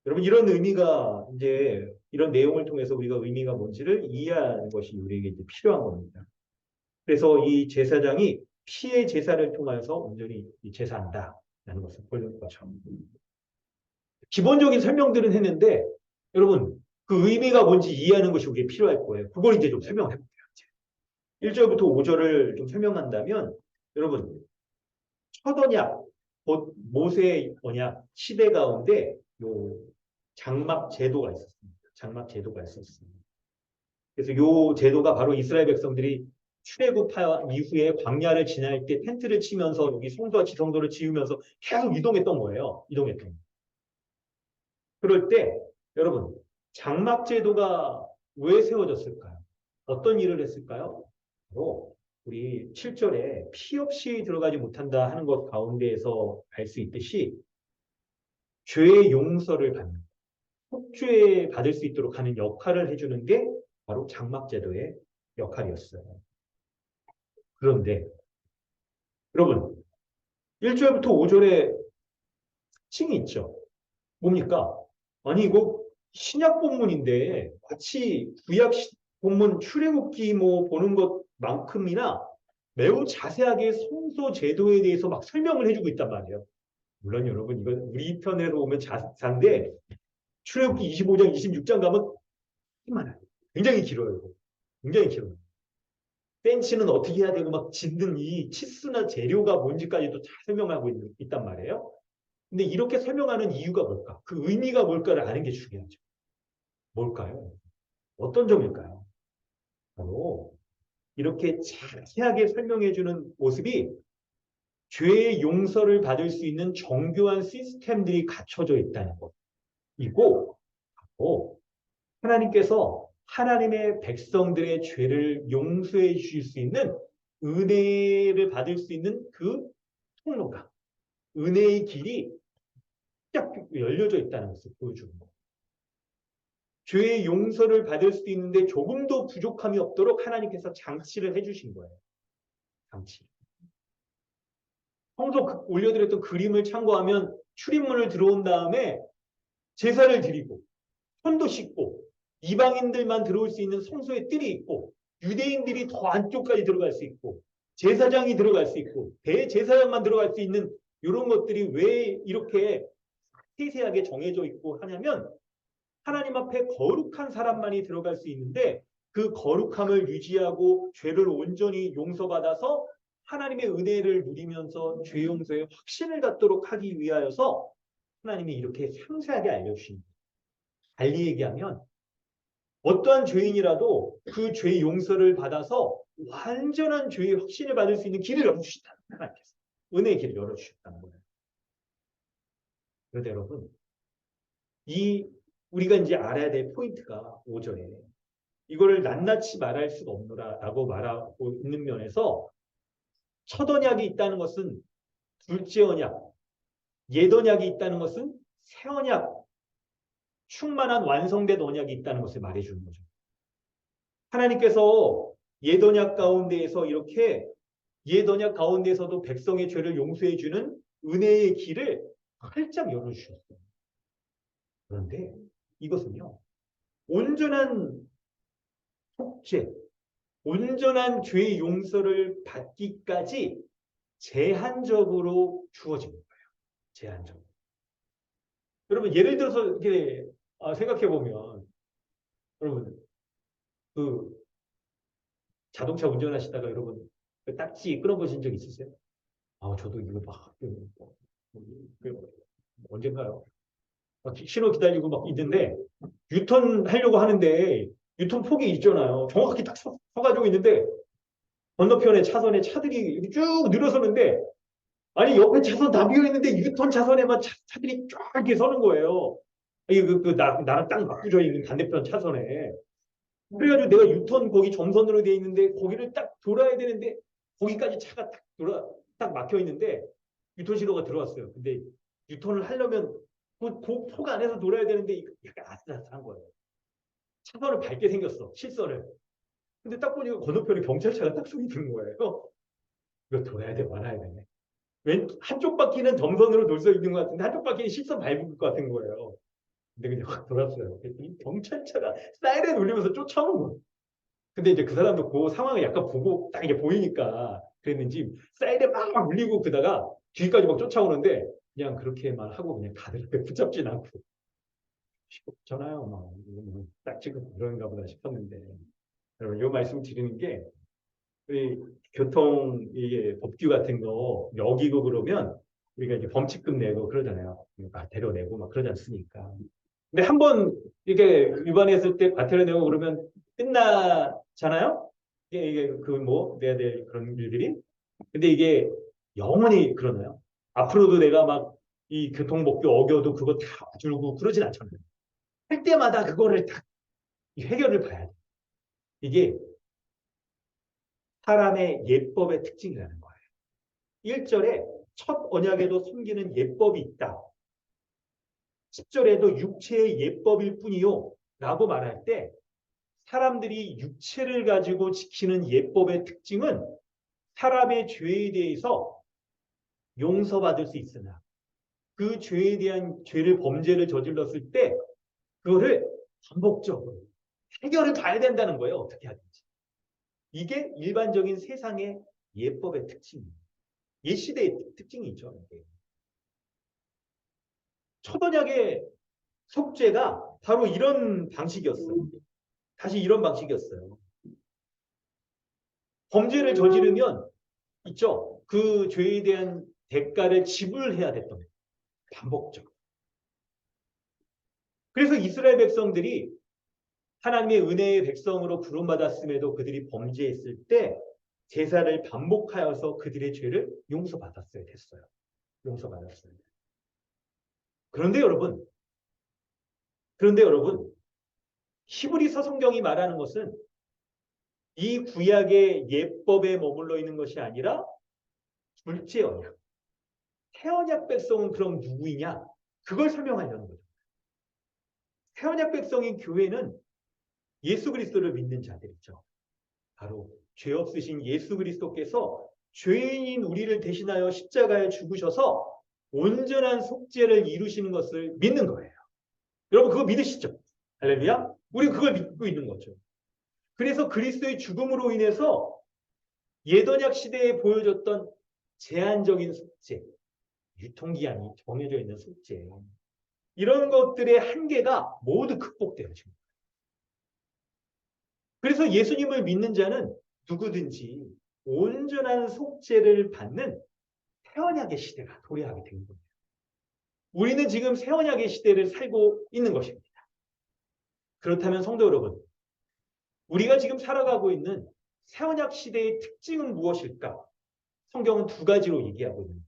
여러분 이런 의미가 이제 이런 내용을 통해서 우리가 의미가 뭔지를 이해하는 것이 우리에게 이제 필요한 겁니다. 그래서 이 제사장이 피의 제사를 통해서 온전히 제사한다라는 것을 보는 거죠. 기본적인 설명들은 했는데 여러분 그 의미가 뭔지 이해하는 것이 우리에게 필요할 거예요. 그걸 이제 좀 설명을 해볼게요. 1절부터 5절을 좀 설명한다면 여러분 첫 언약 곧 모세의 언약 시대 가운데 요 장막 제도가 있었습니다. 장막 제도가 있었습니다. 그래서 요 제도가 바로 이스라엘 백성들이 출애굽한 이후에 광야를 지날 때 텐트를 치면서 여기 성소와 지성소를 지으면서 계속 이동했던 거예요. 이동했던 거예요. 그럴 때 여러분 장막 제도가 왜 세워졌을까요? 어떤 일을 했을까요? 바로 우리 7절에 피 없이 들어가지 못한다 하는 것 가운데에서 알 수 있듯이 죄의 용서를 받는, 속죄 받을 수 있도록 하는 역할을 해주는 게 바로 장막제도의 역할이었어요. 그런데 여러분 1절부터 5절에 특징이 있죠. 뭡니까? 아니 이거 신약 본문인데 마치 구약 본문 출애굽기 뭐 보는 것만큼이나 매우 자세하게 성소 제도에 대해서 막 설명을 해주고 있단 말이에요. 물론 여러분 이건 우리 편으로 보면 자세한데 출애굽기 25장 26장 가면 많아요. 굉장히 길어요. 이거. 굉장히 길어요. 벤치는 어떻게 해야 되고 막 짓는 이 치수나 재료가 뭔지까지도 잘 설명하고 있단 말이에요. 근데 이렇게 설명하는 이유가 뭘까? 그 의미가 뭘까를 아는 게 중요하죠. 뭘까요? 어떤 점일까요? 바로 이렇게 자세하게 설명해주는 모습이 죄의 용서를 받을 수 있는 정교한 시스템들이 갖춰져 있다는 것이고, 하나님께서 하나님의 백성들의 죄를 용서해 주실 수 있는 은혜를 받을 수 있는 그 통로가, 은혜의 길이 쫙 열려져 있다는 것을 보여주는 거예요. 죄의 용서를 받을 수 있는데 조금도 부족함이 없도록 하나님께서 장치를 해주신 거예요. 장치. 평소 올려드렸던 그림을 참고하면 출입문을 들어온 다음에 제사를 드리고 손도 씻고 이방인들만 들어올 수 있는 성소의 뜰이 있고 유대인들이 더 안쪽까지 들어갈 수 있고 제사장이 들어갈 수 있고 대제사장만 들어갈 수 있는 이런 것들이 왜 이렇게 세세하게 정해져 있고 하냐면 하나님 앞에 거룩한 사람만이 들어갈 수 있는데 그 거룩함을 유지하고 죄를 온전히 용서받아서 하나님의 은혜를 누리면서 죄 용서의 확신을 갖도록 하기 위하여서 하나님이 이렇게 상세하게 알려주십니다. 달리 얘기하면 어떠한 죄인이라도 그 죄 용서를 받아서 완전한 죄의 확신을 받을 수 있는 길을 열어주신다는 하나님께서 은혜의 길을 열어주셨다는 거예요. 그런데 여러분 우리가 이제 알아야 될 포인트가 5절에 이거를 낱낱이 말할 수가 없노라라고 말하고 있는 면에서 첫 언약이 있다는 것은 둘째 언약, 옛 언약이 있다는 것은 새 언약, 충만한 완성된 언약이 있다는 것을 말해주는 거죠. 하나님께서 옛 언약 가운데에서 이렇게 옛 언약 가운데에서도 백성의 죄를 용서해주는 은혜의 길을 활짝 열어주셨어요. 그런데 이것은요, 온전한 속죄, 온전한 죄의 용서를 받기까지 제한적으로 주어진 거예요. 제한적으로. 여러분 예를 들어서 이렇게 생각해 보면 여러분 그 자동차 운전하시다가 여러분 그 딱지 끊어보신 적 있으세요? 저도 이거 막 언젠가요? 막 신호 기다리고 막 있는데 유턴 하려고 하는데 유턴 폭이 있잖아요. 정확히 딱 서가지고 있는데 건너편에 차선에 차들이 쭉 늘어서는데 아니 옆에 차선 다 비어 있는데 유턴 차선에만 차들이 쫙 이렇게 서는 거예요. 이게 나랑 딱 맞붙어 있는 반대편 차선에. 그래가지고 내가 유턴 거기 점선으로 돼 있는데 거기를 딱 돌아야 되는데 거기까지 차가 딱 막혀 있는데 유턴 신호가 들어왔어요. 근데 유턴을 하려면 그 폭 안에서 돌아야 되는데 약간 아슬아슬한 거예요. 차선을 밟게 생겼어. 실선을. 근데 딱 보니까 건너편에 경찰차가 딱 서 있는 거예요. 이거 돌아야 돼 말아야 되네. 한쪽 바퀴는 점선으로 돌 수 있는 것 같은데 한쪽 바퀴는 실선 밟을 것 같은 거예요. 근데 그냥 확 돌았어요. 경찰차가 사이렌 울리면서 쫓아오는 거예요. 근데 이제 그 사람도 그 상황을 약간 보고 딱 이게 보이니까 그랬는지 사이렌 막 울리고 그다가 뒤까지 막 쫓아오는데 그냥 그렇게만 하고 그냥 가드를 붙잡진 않고 쉽잖아요. 딱 지금 그런가 보다 싶었는데 여러분 이 말씀 드리는 게 우리 교통 이게 법규 같은 거 어기고 그러면 우리가 이제 범칙금 내고 그러잖아요. 과태료 막 그러지 않습니까? 근데 한번 이게 위반했을 때 과태료 내고 그러면 끝나잖아요. 이게 내야 될 그런 일들이. 근데 이게 영원히 그러나요? 앞으로도 내가 막 이 교통법규 어겨도 그거 다 줄고 그러진 않잖아요. 할 때마다 그거를 다 해결을 봐야 돼. 이게 사람의 예법의 특징이라는 거예요. 1절에 첫 언약에도 섬기는 예법이 있다. 10절에도 육체의 예법일 뿐이요 라고 말할 때 사람들이 육체를 가지고 지키는 예법의 특징은 사람의 죄에 대해서 용서받을 수 있으나 그 죄에 대한 범죄를 저질렀을 때 그거를 반복적으로 해결을 봐야 된다는 거예요. 어떻게 하든지. 이게 일반적인 세상의 예법의 특징이에요. 옛 시대의 특징이죠. 이게. 첫 언약의 속죄가 바로 이런 방식이었어요. 다시 이런 방식이었어요. 범죄를 저지르면 있죠. 그 죄에 대한 대가를 지불해야 됐던 거예요. 반복적으로. 그래서 이스라엘 백성들이 하나님의 은혜의 백성으로 부름받았음에도 그들이 범죄했을 때 제사를 반복하여서 그들의 죄를 용서받았어야 됐어요. 용서받았어요. 그런데 여러분, 히브리서 성경이 말하는 것은 이 구약의 예법에 머물러 있는 것이 아니라 둘째 언약. 새 언약 백성은 그럼 누구이냐? 그걸 설명하려는 거죠. 새 언약 백성인 교회는 예수 그리스도를 믿는 자들이죠. 바로 죄 없으신 예수 그리스도께서 죄인인 우리를 대신하여 십자가에 죽으셔서 온전한 속죄를 이루시는 것을 믿는 거예요. 여러분 그거 믿으시죠? 할렐루야? 우리 그걸 믿고 있는 거죠. 그래서 그리스도의 죽음으로 인해서 옛언약 시대에 보여줬던 제한적인 속죄, 유통기한이 정해져 있는 속죄, 이런 것들의 한계가 모두 극복되어진 거예요. 그래서 예수님을 믿는 자는 누구든지 온전한 속죄를 받는 새언약의 시대가 도래하게 된 거예요. 우리는 지금 새언약의 시대를 살고 있는 것입니다. 그렇다면 성도 여러분, 우리가 지금 살아가고 있는 새언약 시대의 특징은 무엇일까? 성경은 두 가지로 얘기하고 있습니다.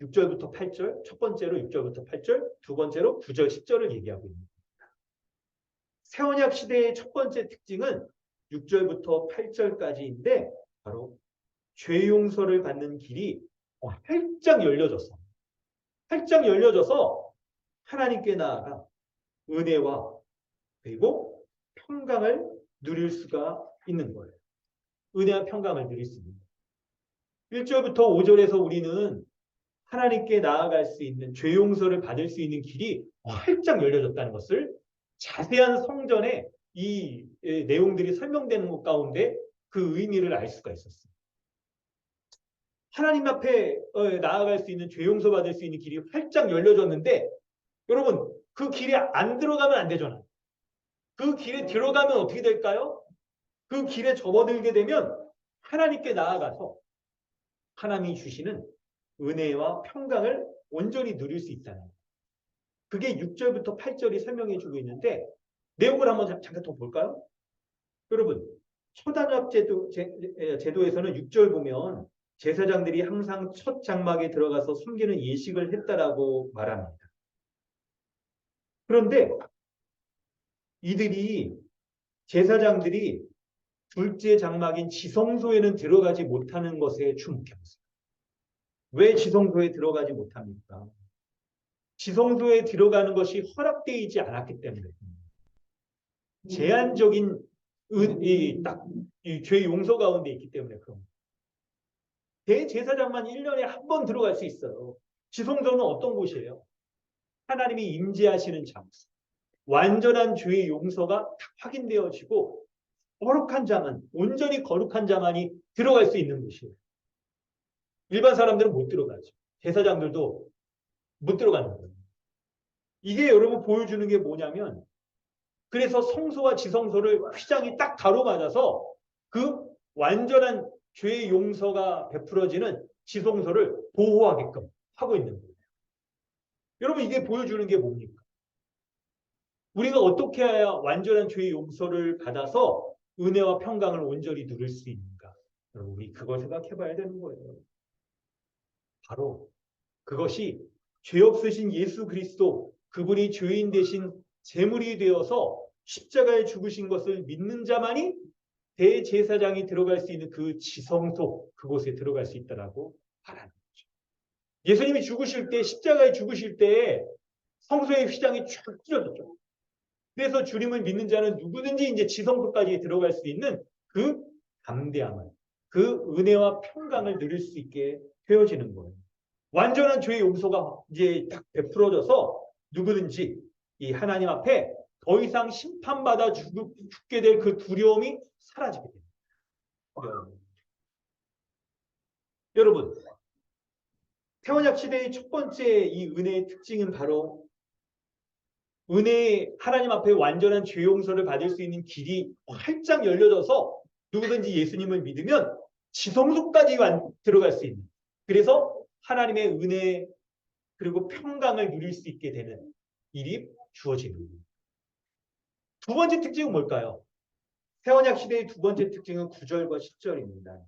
6절부터 8절, 첫 번째로 6절부터 8절, 두 번째로 9절, 10절을 얘기하고 있습니다. 새언약 시대의 첫 번째 특징은 6절부터 8절까지인데 바로 죄 용서를 받는 길이 활짝 열려졌어. 활짝 열려져서 하나님께 나아가 은혜와 그리고 평강을 누릴 수가 있는 거예요. 은혜와 평강을 누릴 수 있는 거예요. 1절부터 5절에서 우리는 하나님께 나아갈 수 있는 죄 용서를 받을 수 있는 길이 활짝 열려졌다는 것을 자세한 성전에 이 내용들이 설명되는 것 가운데 그 의미를 알 수가 있었어요. 하나님 앞에 나아갈 수 있는 죄 용서 받을 수 있는 길이 활짝 열려졌는데 여러분 그 길에 안 들어가면 안 되잖아요. 그 길에 들어가면 어떻게 될까요? 그 길에 접어들게 되면 하나님께 나아가서 하나님이 주시는 은혜와 평강을 온전히 누릴 수 있다는 거예요. 그게 6절부터 8절이 설명해 주고 있는데 내용을 한번 잠깐 더 볼까요? 여러분 초단합 제도에서는 6절 보면 제사장들이 항상 첫 장막에 들어가서 숨기는 예식을 했다라고 말합니다. 그런데 제사장들이 둘째 장막인 지성소에는 들어가지 못하는 것에 주목해보세요. 왜 지성소에 들어가지 못합니까? 지성소에 들어가는 것이 허락되어 있지 않았기 때문에 제한적인 죄 용서 가운데 있기 때문에 그런 거예요. 대제사장만 1년에 한 번 들어갈 수 있어요. 지성소는 어떤 곳이에요? 하나님이 임재하시는 장소. 완전한 죄의 용서가 다 확인되어지고 거룩한 자만, 온전히 거룩한 자만이 들어갈 수 있는 곳이에요. 일반 사람들은 못 들어가죠. 제사장들도 못 들어가는 거예요. 이게 여러분 보여주는 게 뭐냐면 그래서 성소와 지성소를 휘장이 딱 가로맞아서 그 완전한 죄의 용서가 베풀어지는 지성소를 보호하게끔 하고 있는 거예요. 여러분 이게 보여주는 게 뭡니까? 우리가 어떻게 해야 완전한 죄의 용서를 받아서 은혜와 평강을 온전히 누릴 수 있는가? 여러분 우리 그걸 생각해 봐야 되는 거예요. 바로 그것이 죄 없으신 예수 그리스도 그분이 죄인 대신 제물이 되어서 십자가에 죽으신 것을 믿는 자만이 대제사장이 들어갈 수 있는 그 지성소 그곳에 들어갈 수 있다라고 말하는 거죠. 예수님이 죽으실 때 십자가에 죽으실 때 성소의 휘장이 쫙 찢어졌죠. 그래서 주님을 믿는 자는 누구든지 이제 지성소까지 들어갈 수 있는 그 담대함을, 그 은혜와 평강을 누릴 수 있게 되어지는 거예요. 완전한 죄의 용서가 이제 딱 베풀어져서 누구든지 이 하나님 앞에 더 이상 심판받아 죽게 될 그 두려움이 사라지게 됩니다. 여러분, 태원약 시대의 첫 번째 이 은혜의 특징은 바로 하나님 앞에 완전한 죄 용서를 받을 수 있는 길이 활짝 열려져서 누구든지 예수님을 믿으면 지성소까지 들어갈 수 있는, 그래서 하나님의 은혜 그리고 평강을 누릴 수 있게 되는 일이 주어지는 겁니다. 두 번째 특징은 뭘까요? 새언약 시대의 두 번째 특징은 9절과 10절입니다.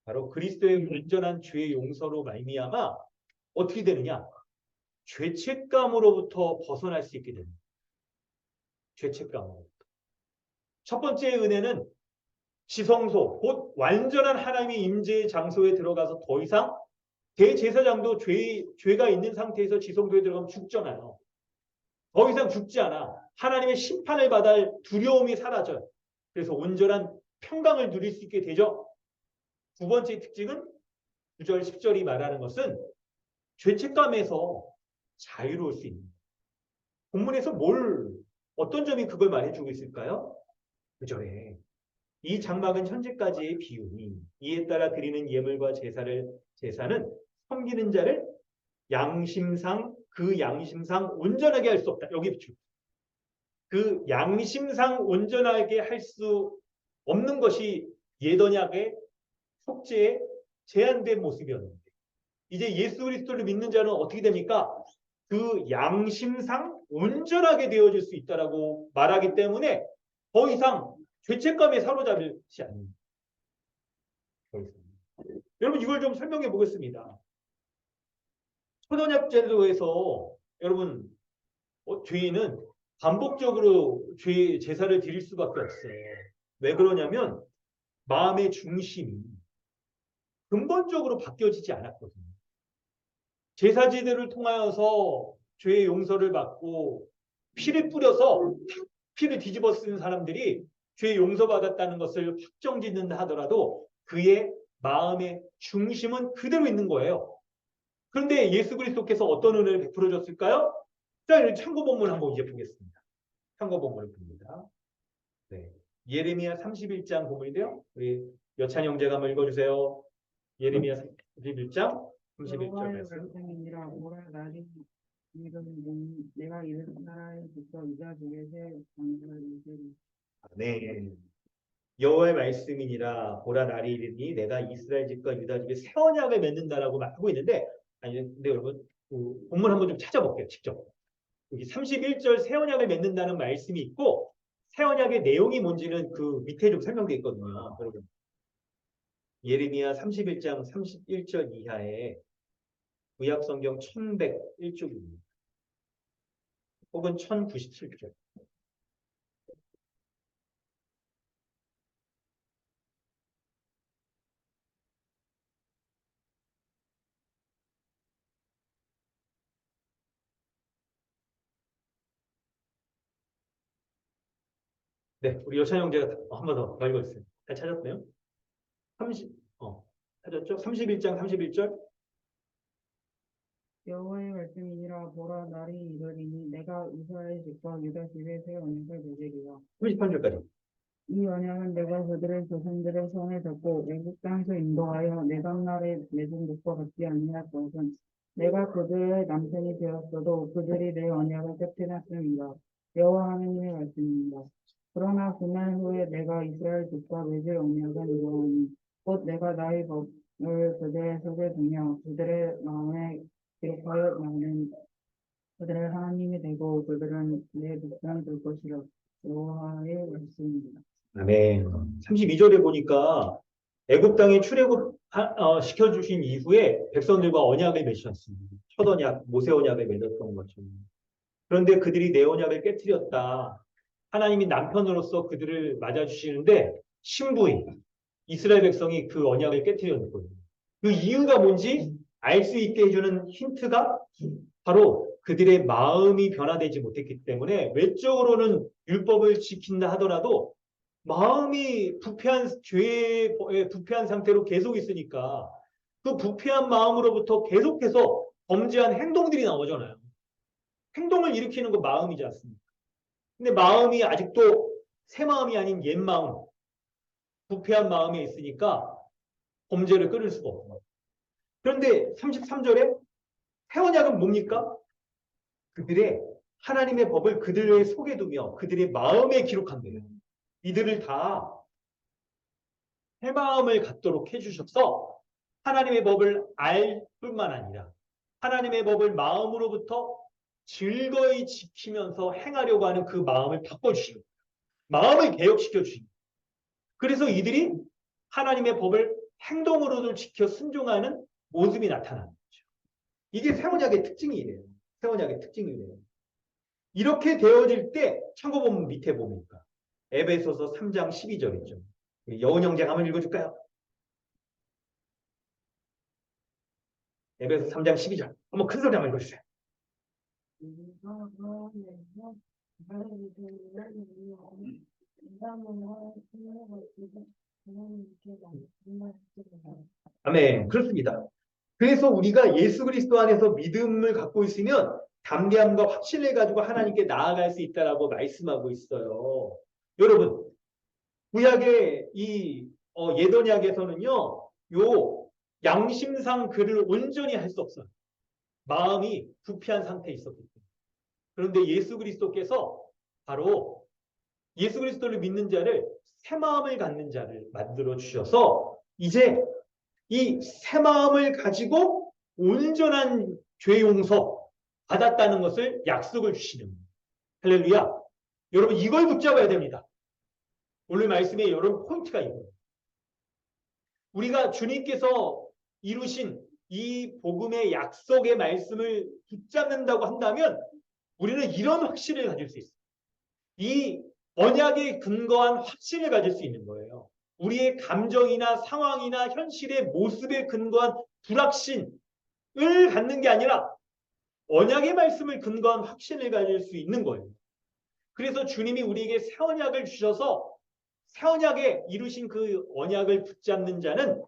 바로 그리스도의 온전한 죄의 용서로 말미암아 어떻게 되느냐? 죄책감으로부터 벗어날 수 있게 됩니다. 죄책감으로부터. 첫 번째 은혜는 지성소, 곧 완전한 하나님의 임재의 장소에 들어가서 더 이상 대제사장도 죄가 있는 상태에서 지성소에 들어가면 죽잖아요. 더 이상 죽지 않아. 하나님의 심판을 받을 두려움이 사라져요. 그래서 온전한 평강을 누릴 수 있게 되죠. 두 번째 특징은 9절, 10절이 말하는 것은 죄책감에서 자유로울 수 있는. 본문에서 어떤 점이 그걸 말해주고 있을까요? 9절에 이 장막은 현재까지의 비유니 이에 따라 드리는 예물과 제사는 섬기는 자를 양심상 온전하게 할 수 없다. 여기 붙여. 그 양심상 온전하게 할 수 없는 것이 예언약의 속죄의 제한된 모습이었는데 이제 예수 그리스도를 믿는 자는 어떻게 됩니까? 그 양심상 온전하게 되어질 수 있다라고 말하기 때문에 더 이상 죄책감에 사로잡히지 않는. 여러분 이걸 좀 설명해 보겠습니다. 초don약 제도에서 여러분 죄인은 반복적으로 제사를 드릴 수밖에 없어요. 왜 그러냐면 마음의 중심이 근본적으로 바뀌어지지 않았거든요. 제사지들을 통하여서 죄의 용서를 받고 피를 뿌려서 피를 뒤집어 쓰는 사람들이 죄의 용서받았다는 것을 확정짓는다 하더라도 그의 마음의 중심은 그대로 있는 거예요. 그런데 예수 그리스도께서 어떤 은혜를 베풀어 줬을까요? 자, 참고 본문 한번 이제 보겠습니다. 참고 본문을 봅니다. 네. 예레미야 31장 본문인데요. 우리 여찬 형제가 한번 읽어주세요. 예레미야 31장 31절 말씀. 말씀이니라 오라 나리 이르는 내가 이른 나라의 북서 유다 중에서 장사를 이르리. 네. 여호와의 말씀이니라 보라 날이 이르니 내가 이스라엘 집과 유다 집에 새 언약을 맺는다라고 하고 있는데 근데 여러분 그 본문 한번 좀 찾아볼게요. 직접. 여기 31절 새 언약을 맺는다는 말씀이 있고 새 언약의 내용이 뭔지는 그 밑에 좀 설명되어 있거든요. 여러분. 예레미야 31장 31절 이하에 구약성경 1101쪽입니다. 혹은 1097쪽. 네, 우리 여찬 형제가 한 번 더 읽어주세요. 잘 찾았나요? 찾았죠? 31장 31절. 여호와의 말씀이니라 보라 날이 이르리니 내가 이스라엘 집과 유다 집에 새 언약을 맺으리라. 38절까지. 이 언약은 내가 그들의 조상들의 손에 잡고 애굽 땅에서 인도하여 내각날에 맺은 것과 같지 아니할 것은 내가 그들의 남편이 되었어도 그들이 내 언약을 깨뜨렸습니다. 여호와 하나님의 말씀입니다. 그러나 그날 후에 내가 이스라엘 집과 맺을 언약은 이러하니 곧 내가 나의 법을 그들의 속에 두며 그들의 마음에 기록하여 나는 그들의 하나님이 되고 그들은 내 백성이 될 것이라. 여호와의 말씀입니다. 아멘. 32절에 보니까 애굽 땅에 출애굽 시켜주신 이후에 백성들과 언약을 맺으셨습니다. 첫 언약, 모세 언약을 맺었던 것처럼. 그런데 그들이 내 언약을 깨뜨렸다. 하나님이 남편으로서 그들을 맞아주시는데 신부인 이스라엘 백성이 그 언약을 깨뜨렸는 거예요. 그 이유가 뭔지 알 수 있게 해주는 힌트가 바로 그들의 마음이 변화되지 못했기 때문에 외적으로는 율법을 지킨다 하더라도 마음이 죄에 부패한 상태로 계속 있으니까 그 부패한 마음으로부터 계속해서 범죄한 행동들이 나오잖아요. 행동을 일으키는 건 마음이지 않습니까? 근데 마음이 아직도 새 마음이 아닌 옛 마음, 부패한 마음에 있으니까 범죄를 끊을 수가 없어요. 그런데 33절에 새 언약은 뭡니까? 그들의 하나님의 법을 그들의 속에 두며 그들의 마음에 기록한대요. 이들을 다 새 마음을 갖도록 해주셔서 하나님의 법을 알 뿐만 아니라 하나님의 법을 마음으로부터 즐거이 지키면서 행하려고 하는 그 마음을 바꿔주시는 거예요. 마음을 개혁시켜 주시는 거예요. 그래서 이들이 하나님의 법을 행동으로도 지켜 순종하는 모습이 나타나는 거죠. 이게 새 언약의 특징이에요. 새 언약의 특징이에요. 이렇게 되어질 때 참고 보면 밑에 보니까 에베소서 3장 12절이죠. 여운 형제 한번 읽어줄까요? 에베소 3장 12절. 한번 큰 소리 한번 읽어주세요. 아멘. 그렇습니다. 그래서 우리가 예수 그리스도 안에서 믿음을 갖고 있으면 담대함과 확신을 가지고 하나님께 나아갈 수 있다라고 말씀하고 있어요. 여러분, 구약의 옛 언약에서는요, 요 양심상 그를 온전히 할 수 없어요. 마음이 부패한 상태에 있었기 때문에. 그런데 예수 그리스도께서 바로 예수 그리스도를 믿는 자를 새 마음을 갖는 자를 만들어 주셔서 이제 이 새 마음을 가지고 온전한 죄 용서 받았다는 것을 약속을 주시는 거예요. 할렐루야. 여러분 이걸 붙잡아야 됩니다. 오늘 말씀의 여러분 포인트가 이거예요. 우리가 주님께서 이루신 이 복음의 약속의 말씀을 붙잡는다고 한다면 우리는 이런 확신을 가질 수 있어요. 이 언약에 근거한 확신을 가질 수 있는 거예요. 우리의 감정이나 상황이나 현실의 모습에 근거한 불확신을 갖는 게 아니라 언약의 말씀을 근거한 확신을 가질 수 있는 거예요. 그래서 주님이 우리에게 새 언약을 주셔서 새 언약에 이루신 그 언약을 붙잡는 자는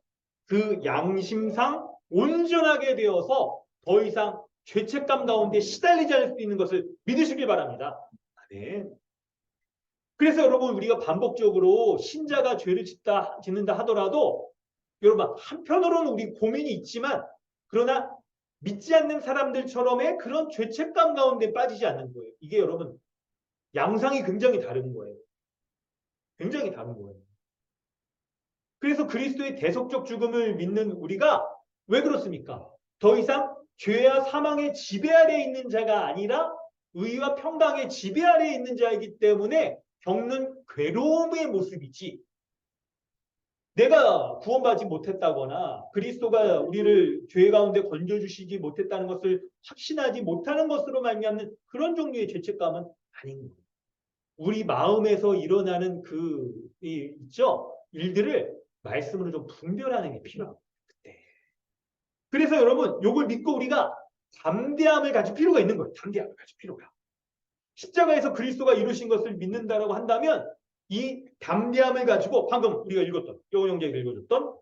그 양심상 온전하게 되어서 더 이상 죄책감 가운데 시달리지 않을 수 있는 것을 믿으시길 바랍니다. 아멘. 그래서 여러분 우리가 반복적으로 신자가 죄를 짓는다 하더라도 여러분 한편으로는 우리 고민이 있지만 그러나 믿지 않는 사람들처럼의 그런 죄책감 가운데 빠지지 않는 거예요. 이게 여러분 양상이 굉장히 다른 거예요. 굉장히 다른 거예요. 그래서 그리스도의 대속적 죽음을 믿는 우리가 왜 그렇습니까? 더 이상 죄와 사망의 지배 아래에 있는 자가 아니라 의와 평강의 지배 아래에 있는 자이기 때문에 겪는 괴로움의 모습이지 내가 구원받지 못했다거나 그리스도가 우리를 죄 가운데 건져주시지 못했다는 것을 확신하지 못하는 것으로 말미암는 그런 종류의 죄책감은 아닌 거예요. 우리 마음에서 일어나는 있죠? 일들을 말씀으로 좀 분별하는 게 필요합니다. 그때. 그래서 여러분 이걸 믿고 우리가 담대함을 가질 필요가 있는 거예요. 담대함을 가질 필요가. 십자가에서 그리스도가 이루신 것을 믿는다라고 한다면 이 담대함을 가지고 방금 우리가 읽었던 여호 형제가 읽어줬던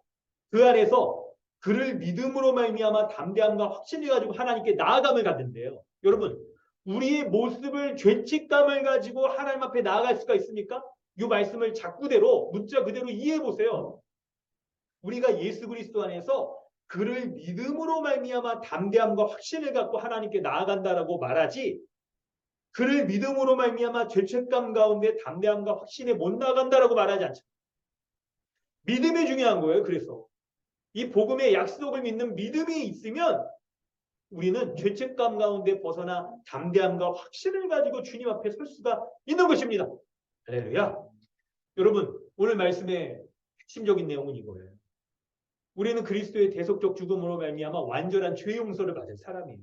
그 안에서 그를 믿음으로 말미암아 담대함과 확신을 가지고 하나님께 나아감을 갖는데요. 여러분 우리의 모습을 죄책감을 가지고 하나님 앞에 나아갈 수가 있습니까? 이 말씀을 자꾸대로 문자 그대로 이해해 보세요. 우리가 예수 그리스도 안에서 그를 믿음으로 말미암아 담대함과 확신을 갖고 하나님께 나아간다라고 말하지 그를 믿음으로 말미암아 죄책감 가운데 담대함과 확신에 못 나간다라고 말하지 않죠. 믿음이 중요한 거예요. 그래서 이 복음의 약속을 믿는 믿음이 있으면 우리는 죄책감 가운데 벗어나 담대함과 확신을 가지고 주님 앞에 설 수가 있는 것입니다. 할렐루야. 여러분 오늘 말씀의 핵심적인 내용은 이거예요. 우리는 그리스도의 대속적 죽음으로 말미암아 완전한 죄 용서를 받은 사람이에요.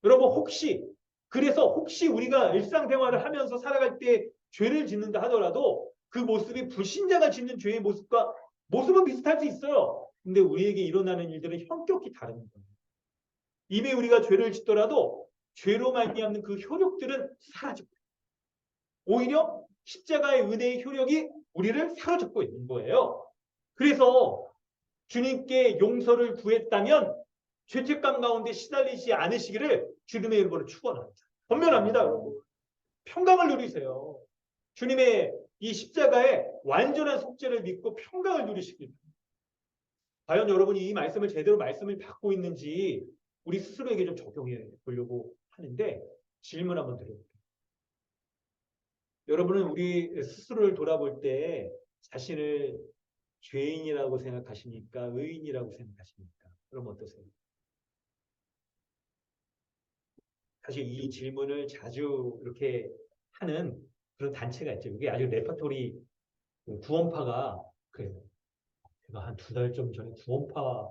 여러분 혹시 그래서 혹시 우리가 일상생활을 하면서 살아갈 때 죄를 짓는다 하더라도 그 모습이 불신자가 짓는 죄의 모습과 모습은 비슷할 수 있어요. 근데 우리에게 일어나는 일들은 현격히 다른 거예요. 이미 우리가 죄를 짓더라도 죄로 말미암는 그 효력들은 사라지고 오히려 십자가의 은혜의 효력이 우리를 사로잡고 있는 거예요. 그래서 주님께 용서를 구했다면 죄책감 가운데 시달리지 않으시기를 주님의 이름으로 축원합니다. 권면합니다, 여러분. 평강을 누리세요. 주님의 이 십자가의 완전한 속죄를 믿고 평강을 누리시길 바랍니다. 과연 여러분이 이 말씀을 제대로 말씀을 받고 있는지 우리 스스로에게 좀 적용해 보려고 하는데 질문 한번 드려볼게요. 여러분은 우리 스스로를 돌아볼 때 자신을 죄인이라고 생각하십니까? 의인이라고 생각하십니까? 그럼 어떠세요? 사실 이 질문을 자주 이렇게 하는 그런 단체가 있죠. 이게 아주 레퍼토리 구원파가 그래요. 제가 한 2달 좀 전에 구원파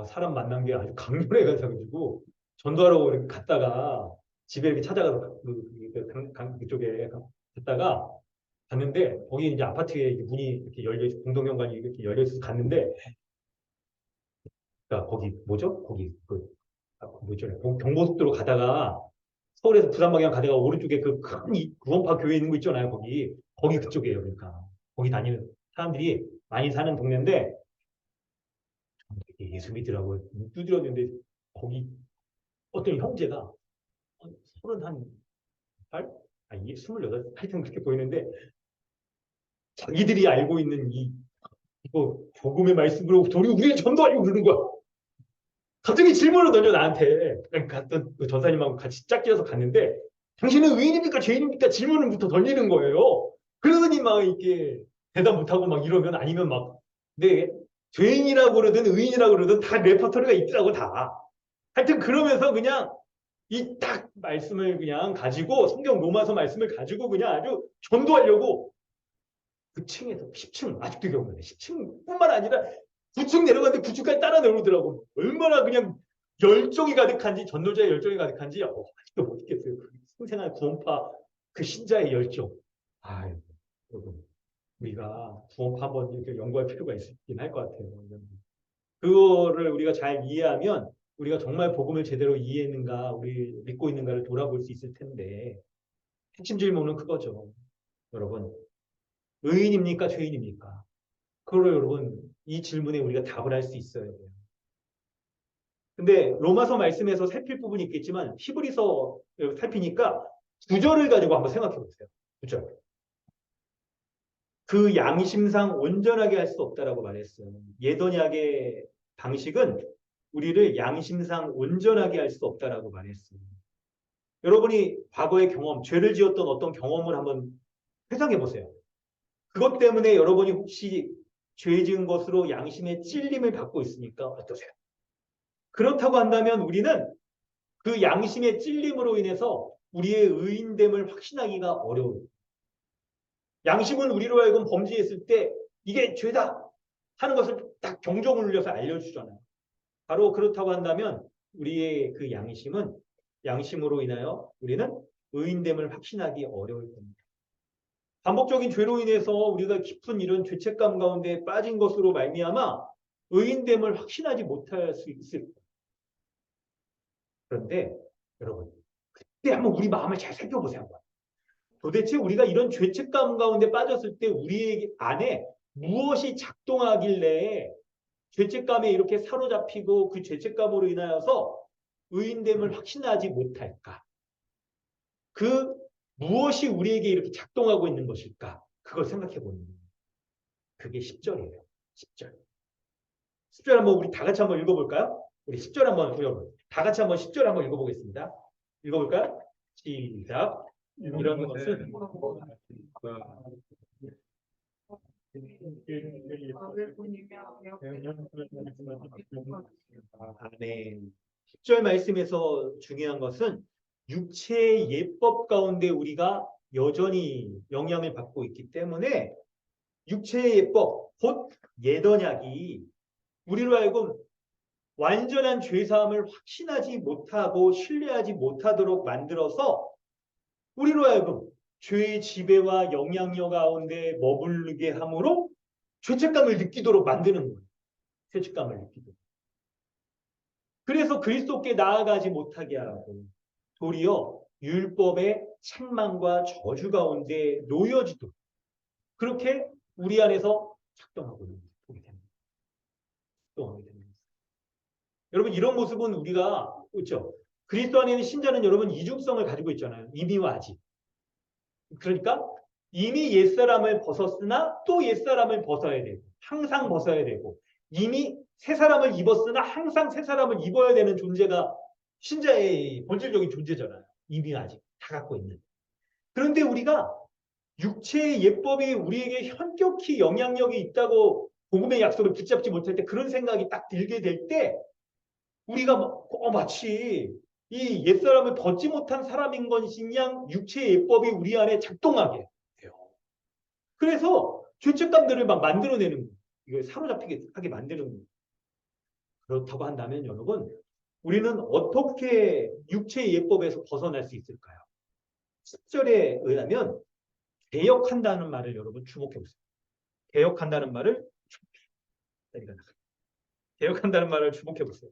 사람 만난 게 아주 강렬해가지고 전도하러 이렇게 갔다가 집에 이렇게 찾아가서 그쪽에 갔다가 갔는데 거기 이제 아파트에 문이 이렇게 열려 있어 공동연관이 이렇게 열려 있어서 갔는데 그러니까 거기 뭐죠? 거기 뭐죠? 경고속도로 가다가 서울에서 부산 방향 가다가 오른쪽에 그 큰 구원파 교회 있는 거 있잖아요. 거기 그쪽이에요. 그러니까 거기 다니는 사람들이 많이 사는 동네인데 되게 예수 믿으라고 두드렸는데 거기 어떤 형제가 31살? 아니 28? 하여튼 그렇게 보이는데 자기들이 알고 있는 이거 복음의 말씀으로 도리 우리를 전도하려고 그러는 거야. 갑자기 질문을 던져 나한테. 갔던 그 전사님하고 같이 짝지어서 갔는데 당신은 의인입니까 죄인입니까 질문을부터 던지는 거예요. 그러더니 막 이렇게 대답 못하고 막 이러면 아니면 막 네, 죄인이라고 그러든 의인이라고 그러든 다 레퍼토리가 있더라고 다. 하여튼 그러면서 그냥 이 딱 말씀을 그냥 가지고 성경 로마서 말씀을 가지고 그냥 아주 전도하려고 그 층에서 10층 아직도 기억나네. 10층뿐만 아니라 9층 내려갔는데 9층까지 따라 내려오더라고. 얼마나 그냥 열정이 가득한지 전도자의 열정이 가득한지 아직도 못 잊겠어요. 그 생생한 구원파 그 신자의 열정. 아유, 여러분 우리가 구원파 한번 이렇게 연구할 필요가 있긴 할 것 같아요. 그거를 우리가 잘 이해하면 우리가 정말 복음을 제대로 이해했는가, 우리 믿고 있는가를 돌아볼 수 있을 텐데 핵심 질문은 그거죠. 여러분, 의인입니까? 죄인입니까? 그걸 여러분 이 질문에 우리가 답을 할 수 있어야 돼요. 근데 로마서 말씀에서 살필 부분이 있겠지만 히브리서 살피니까 9절을 가지고 한번 생각해 보세요. 9절. 그 양심상 온전하게 할 수 없다라고 말했어요. 예언약의 방식은 우리를 양심상 온전하게 할 수 없다라고 말했어요. 여러분이 과거의 경험, 죄를 지었던 어떤 경험을 한번 회상해 보세요. 그것 때문에 여러분이 혹시 죄 지은 것으로 양심의 찔림을 받고 있습니까? 어떠세요? 그렇다고 한다면 우리는 그 양심의 찔림으로 인해서 우리의 의인됨을 확신하기가 어려워요. 양심은 우리로 하여금 범죄했을 때 이게 죄다 하는 것을 딱 경종을 울려서 알려주잖아요. 바로 그렇다고 한다면 우리의 그 양심으로 인하여 우리는 의인됨을 확신하기 어려울 겁니다. 반복적인 죄로 인해서 우리가 깊은 이런 죄책감 가운데 빠진 것으로 말미암아 의인됨을 확신하지 못할 수 있을 거예요. 그런데 여러분 그때 한번 우리 마음을 잘 살펴보세요. 도대체 우리가 이런 죄책감 가운데 빠졌을 때 우리 안에 무엇이 작동하길래 죄책감에 이렇게 사로잡히고 그 죄책감으로 인하여서 의인됨을 확신하지 못할까? 그 무엇이 우리에게 이렇게 작동하고 있는 것일까? 그걸 생각해 보는 거예요. 그게 10절이에요. 10절. 10절 한번 우리 다 같이 한번 읽어볼까요? 우리 10절 한번 읽어볼까요? 다 같이 한번 10절 한번 읽어보겠습니다. 읽어볼까요? 시작. 이런 것은 아멘. 10절 말씀에서 중요한 것은 육체의 예법 가운데 우리가 여전히 영향을 받고 있기 때문에 육체의 예법, 곧 예언약이 우리로 하여금 완전한 죄사함을 확신하지 못하고 신뢰하지 못하도록 만들어서 우리로 하여금 죄의 지배와 영향력 가운데 머무르게 함으로 죄책감을 느끼도록 만드는 거예요. 죄책감을 느끼도록. 그래서 그리스도께 나아가지 못하게 하고 도리어 율법의 책망과 저주 가운데 놓여지도록 그렇게 우리 안에서 작동하고 있는 보게 됩니다. 작동하게 됩니다. 여러분 이런 모습은 우리가 그렇죠? 그리스도 안에 있는 신자는 여러분 이중성을 가지고 있잖아요. 이미와 아직. 그러니까 이미 옛사람을 벗었으나 또 옛사람을 벗어야 되고 항상 벗어야 되고 이미 새 사람을 입었으나 항상 새 사람을 입어야 되는 존재가 신자의 본질적인 존재잖아요. 이미 아직 다 갖고 있는. 그런데 우리가 육체의 예법이 우리에게 현격히 영향력이 있다고 복음의 약속을 붙잡지 못할 때 그런 생각이 딱 들게 될 때 우리가 마치 이 옛사람을 벗지 못한 사람인 것이냐 육체의 예법이 우리 안에 작동하게 돼요. 그래서 죄책감들을 막 만들어내는 거예요. 이걸 사로잡히게 하게 만드는 거예요. 그렇다고 한다면 여러분 우리는 어떻게 육체의 예법에서 벗어날 수 있을까요? 10절에 의하면 개혁한다는 말을 여러분 주목해 보세요. 개혁한다는 말을 개혁한다는 말을 주목해 보세요.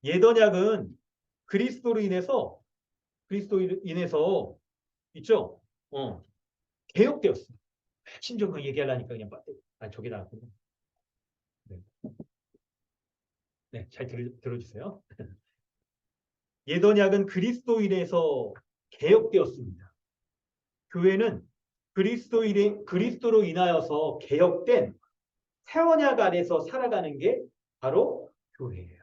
옛 언약은 그리스도로 인해서 있죠. 개혁되었습니다. 심지어 그 얘기하려니까 그냥 저기 나왔군요. 네, 잘 들어주세요. 옛 언약은 그리스도로 인해서 개혁되었습니다. 교회는 그리스도로 인하여서 개혁된 새 언약 안에서 살아가는 게 바로 교회예요.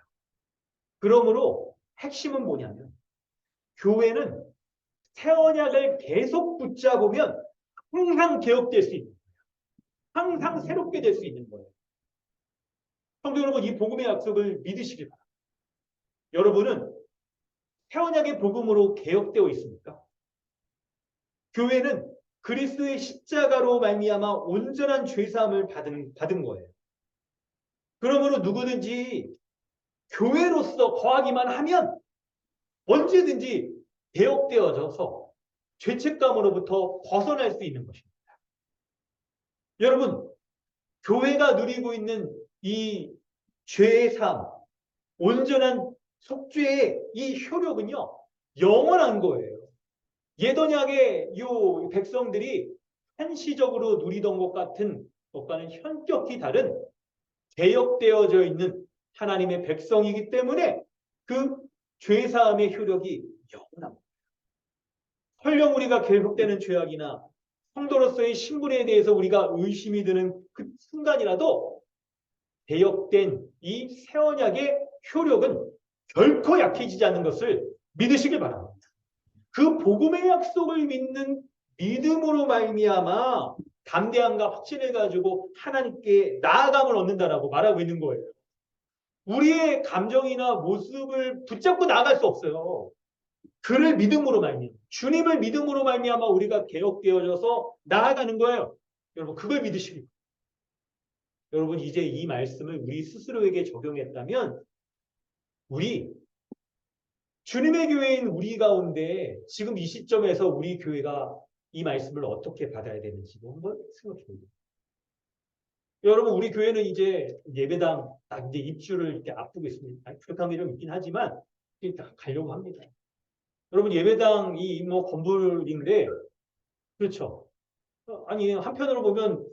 그러므로 핵심은 뭐냐면 교회는 새 언약을 계속 붙잡으면 항상 개혁될 수 있는 거예요. 항상 새롭게 될 수 있는 거예요. 성도 여러분, 이 복음의 약속을 믿으시길 바랍니다. 여러분은 새 언약의 복음으로 개혁되어 있습니까? 교회는 그리스도의 십자가로 말미암아 온전한 죄사함을 받은 거예요. 그러므로 누구든지 교회로서 거하기만 하면 언제든지 개혁되어져서 죄책감으로부터 벗어날 수 있는 것입니다. 여러분, 교회가 누리고 있는 이 죄의 삶, 온전한 속죄의 이 효력은요, 영원한 거예요. 옛 언약의 이 백성들이 한시적으로 누리던 것 같은 것과는 현격히 다른 개혁되어져 있는 하나님의 백성이기 때문에 그 죄사함의 효력이 영원합니다. 설령 우리가 계속되는 죄악이나 성도로서의 신분에 대해서 우리가 의심이 드는 그 순간이라도 개혁된 이 새 언약의 효력은 결코 약해지지 않는 것을 믿으시길 바랍니다. 그 복음의 약속을 믿는 믿음으로 말미암아 담대함과 확신을 가지고 하나님께 나아감을 얻는다라고 말하고 있는 거예요. 우리의 감정이나 모습을 붙잡고 나아갈 수 없어요. 그를 믿음으로 말미암아 주님을 믿음으로 말미암아 우리가 개혁되어져서 나아가는 거예요. 여러분 그걸 믿으시길 바랍니다. 여러분 이제 이 말씀을 우리 스스로에게 적용했다면 우리 주님의 교회인 우리 가운데 지금 이 시점에서 우리 교회가 이 말씀을 어떻게 받아야 되는지도 한번 생각해 보세요. 여러분 우리 교회는 이제 예배당 딱 이제 입주를 이렇게 앞두고 있습니다. 부족함이 좀 있긴 하지만 다 가려고 합니다. 여러분 예배당이 뭐 건물인데 그렇죠. 아니 한편으로 보면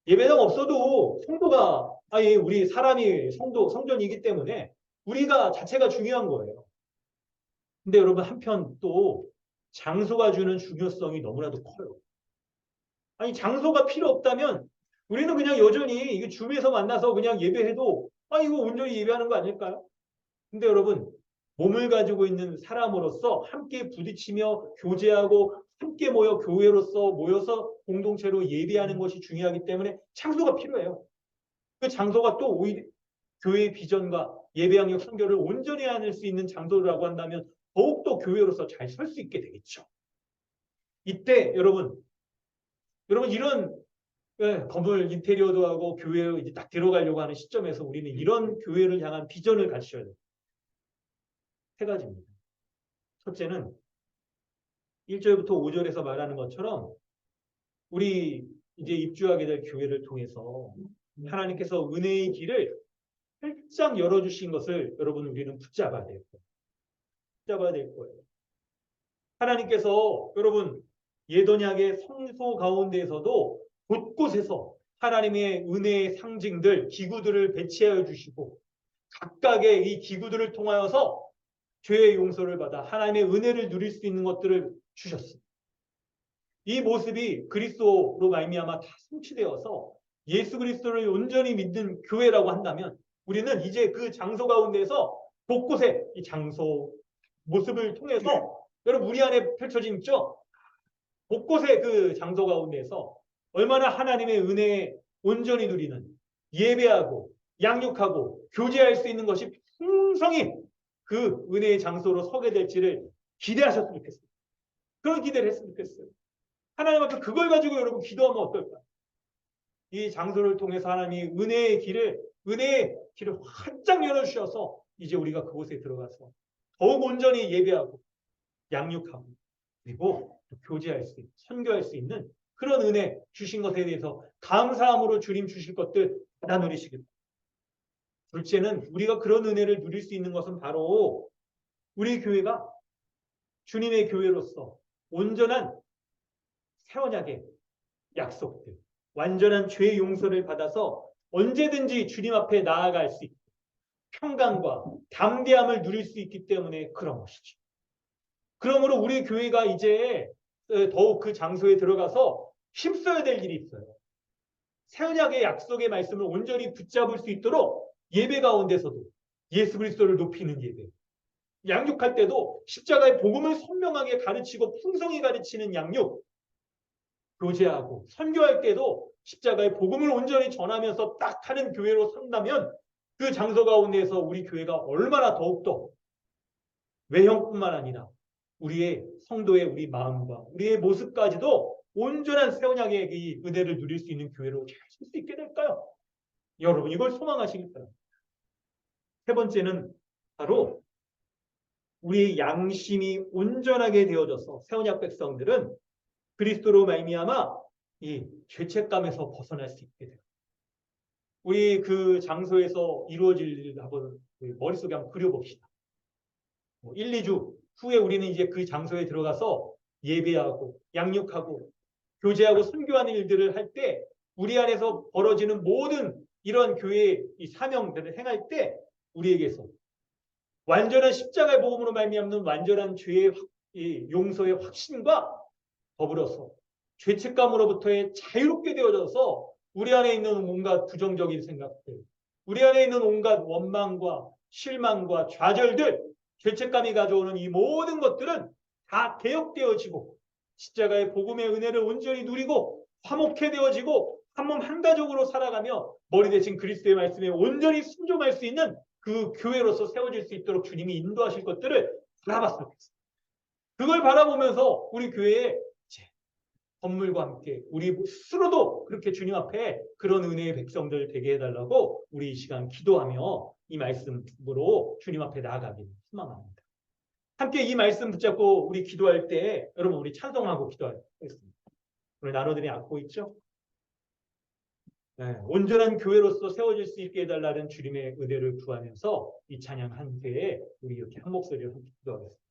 예배당 없어도 성도가 우리 사람이 성전이기 때문에 우리가 자체가 중요한 거예요. 근데 여러분 한편 또 장소가 주는 중요성이 너무나도 커요. 아니 장소가 필요 없다면 우리는 그냥 여전히 이게 줌에서 만나서 그냥 예배해도 이거 온전히 예배하는 거 아닐까요? 근데 여러분 몸을 가지고 있는 사람으로서 함께 부딪히며 교제하고 함께 교회로서 모여서 공동체로 예배하는 것이 중요하기 때문에 장소가 필요해요. 그 장소가 또 오히려 교회의 비전과 예배학력 선교를 온전히 하는 수 있는 장소라고 한다면 더욱더 교회로서 잘 설 수 있게 되겠죠. 이때 여러분 이런 건물 인테리어도 하고 교회에 이제 딱 들어가려고 하는 시점에서 우리는 이런 교회를 향한 비전을 가지셔야 돼요. 세 가지입니다. 첫째는 1절부터 5절에서 말하는 것처럼 우리 이제 입주하게 될 교회를 통해서 하나님께서 은혜의 길을 활짝 열어주신 것을 여러분 우리는 붙잡아야 될 거예요. 붙잡아야 될 거예요. 하나님께서 여러분 예언약의 성소 가운데에서도 곳곳에서 하나님의 은혜의 상징들, 기구들을 배치하여 주시고 각각의 이 기구들을 통하여서 죄의 용서를 받아 하나님의 은혜를 누릴 수 있는 것들을 주셨습니다. 이 모습이 그리스도로 말미암아 다 성취되어서 예수 그리스도를 온전히 믿는 교회라고 한다면 우리는 이제 그 장소 가운데에서 곳곳에 이 장소 모습을 통해서 여러분 우리 안에 펼쳐진 있죠? 곳곳에 그 장소 가운데에서 얼마나 하나님의 은혜에 온전히 누리는 예배하고 양육하고 교제할 수 있는 것이 풍성히 그 은혜의 장소로 서게 될지를 기대하셨으면 좋겠어요. 그런 기대를 했으면 좋겠어요. 하나님 앞에 그걸 가지고 여러분 기도하면 어떨까? 이 장소를 통해서 하나님이 은혜의 길을 활짝 열어주셔서 이제 우리가 그곳에 들어가서 더욱 온전히 예배하고 양육하고 그리고 교제할 수 있는, 선교할 수 있는 그런 은혜 주신 것에 대해서 감사함으로 주님 주실 것들 다 누리시길 바랍니다. 둘째는 우리가 그런 은혜를 누릴 수 있는 것은 바로 우리 교회가 주님의 교회로서 온전한 새 언약의 약속들, 완전한 죄 용서를 받아서 언제든지 주님 앞에 나아갈 수 있고 평강과 담대함을 누릴 수 있기 때문에 그런 것이죠. 그러므로 우리 교회가 이제 더욱 그 장소에 들어가서 힘써야 될 일이 있어요. 새 언약의 약속의 말씀을 온전히 붙잡을 수 있도록 예배 가운데서도 예수 그리스도를 높이는 예배, 양육할 때도 십자가의 복음을 선명하게 가르치고 풍성히 가르치는 양육, 교제하고 선교할 때도 십자가의 복음을 온전히 전하면서 딱 하는 교회로 산다면 그 장소 가운데에서 우리 교회가 얼마나 더욱더 외형뿐만 아니라 우리의 성도의 우리 마음과 우리의 모습까지도 온전한 새 언약의 이 은혜를 누릴 수 있는 교회로 잘 설 수 있게 될까요? 여러분 이걸 소망하시길 바랍니다. 세 번째는 바로 우리의 양심이 온전하게 되어져서 새 언약 백성들은 그리스도로 말미암아 이 죄책감에서 벗어날 수 있게 돼요. 우리 그 장소에서 이루어질 일을 한번 머릿속에 한번 그려봅시다. 1, 2주 후에 우리는 이제 그 장소에 들어가서 예배하고 양육하고 교제하고 선교하는 일들을 할 때 우리 안에서 벌어지는 모든 이런 교회의 이 사명들을 행할 때 우리에게서 완전한 십자가의 복음으로 말미암는 완전한 죄의 용서의 확신과 더불어서 죄책감으로부터의 자유롭게 되어져서 우리 안에 있는 온갖 부정적인 생각들, 우리 안에 있는 온갖 원망과 실망과 좌절들, 죄책감이 가져오는 이 모든 것들은 다 개혁되어지고 십자가의 복음의 은혜를 온전히 누리고 화목해 되어지고 한 몸 한 가족으로 살아가며 머리 대신 그리스도의 말씀에 온전히 순종할 수 있는 그 교회로서 세워질 수 있도록 주님이 인도하실 것들을 바라봤으면 좋겠습니다. 그걸 바라보면서 우리 교회에 건물과 함께 우리 스스로도 그렇게 주님 앞에 그런 은혜의 백성들 되게 해달라고 우리 이 시간 기도하며 이 말씀으로 주님 앞에 나아가기를 소망합니다. 함께 이 말씀 붙잡고 우리 기도할 때 여러분 우리 찬송하고 기도하겠습니다. 오늘 나눠드린 악보 있죠? 네, 온전한 교회로서 세워질 수 있게 해달라는 주님의 은혜를 구하면서 이 찬양 한 회에 우리 이렇게 한 목소리로 함께 기도하겠습니다.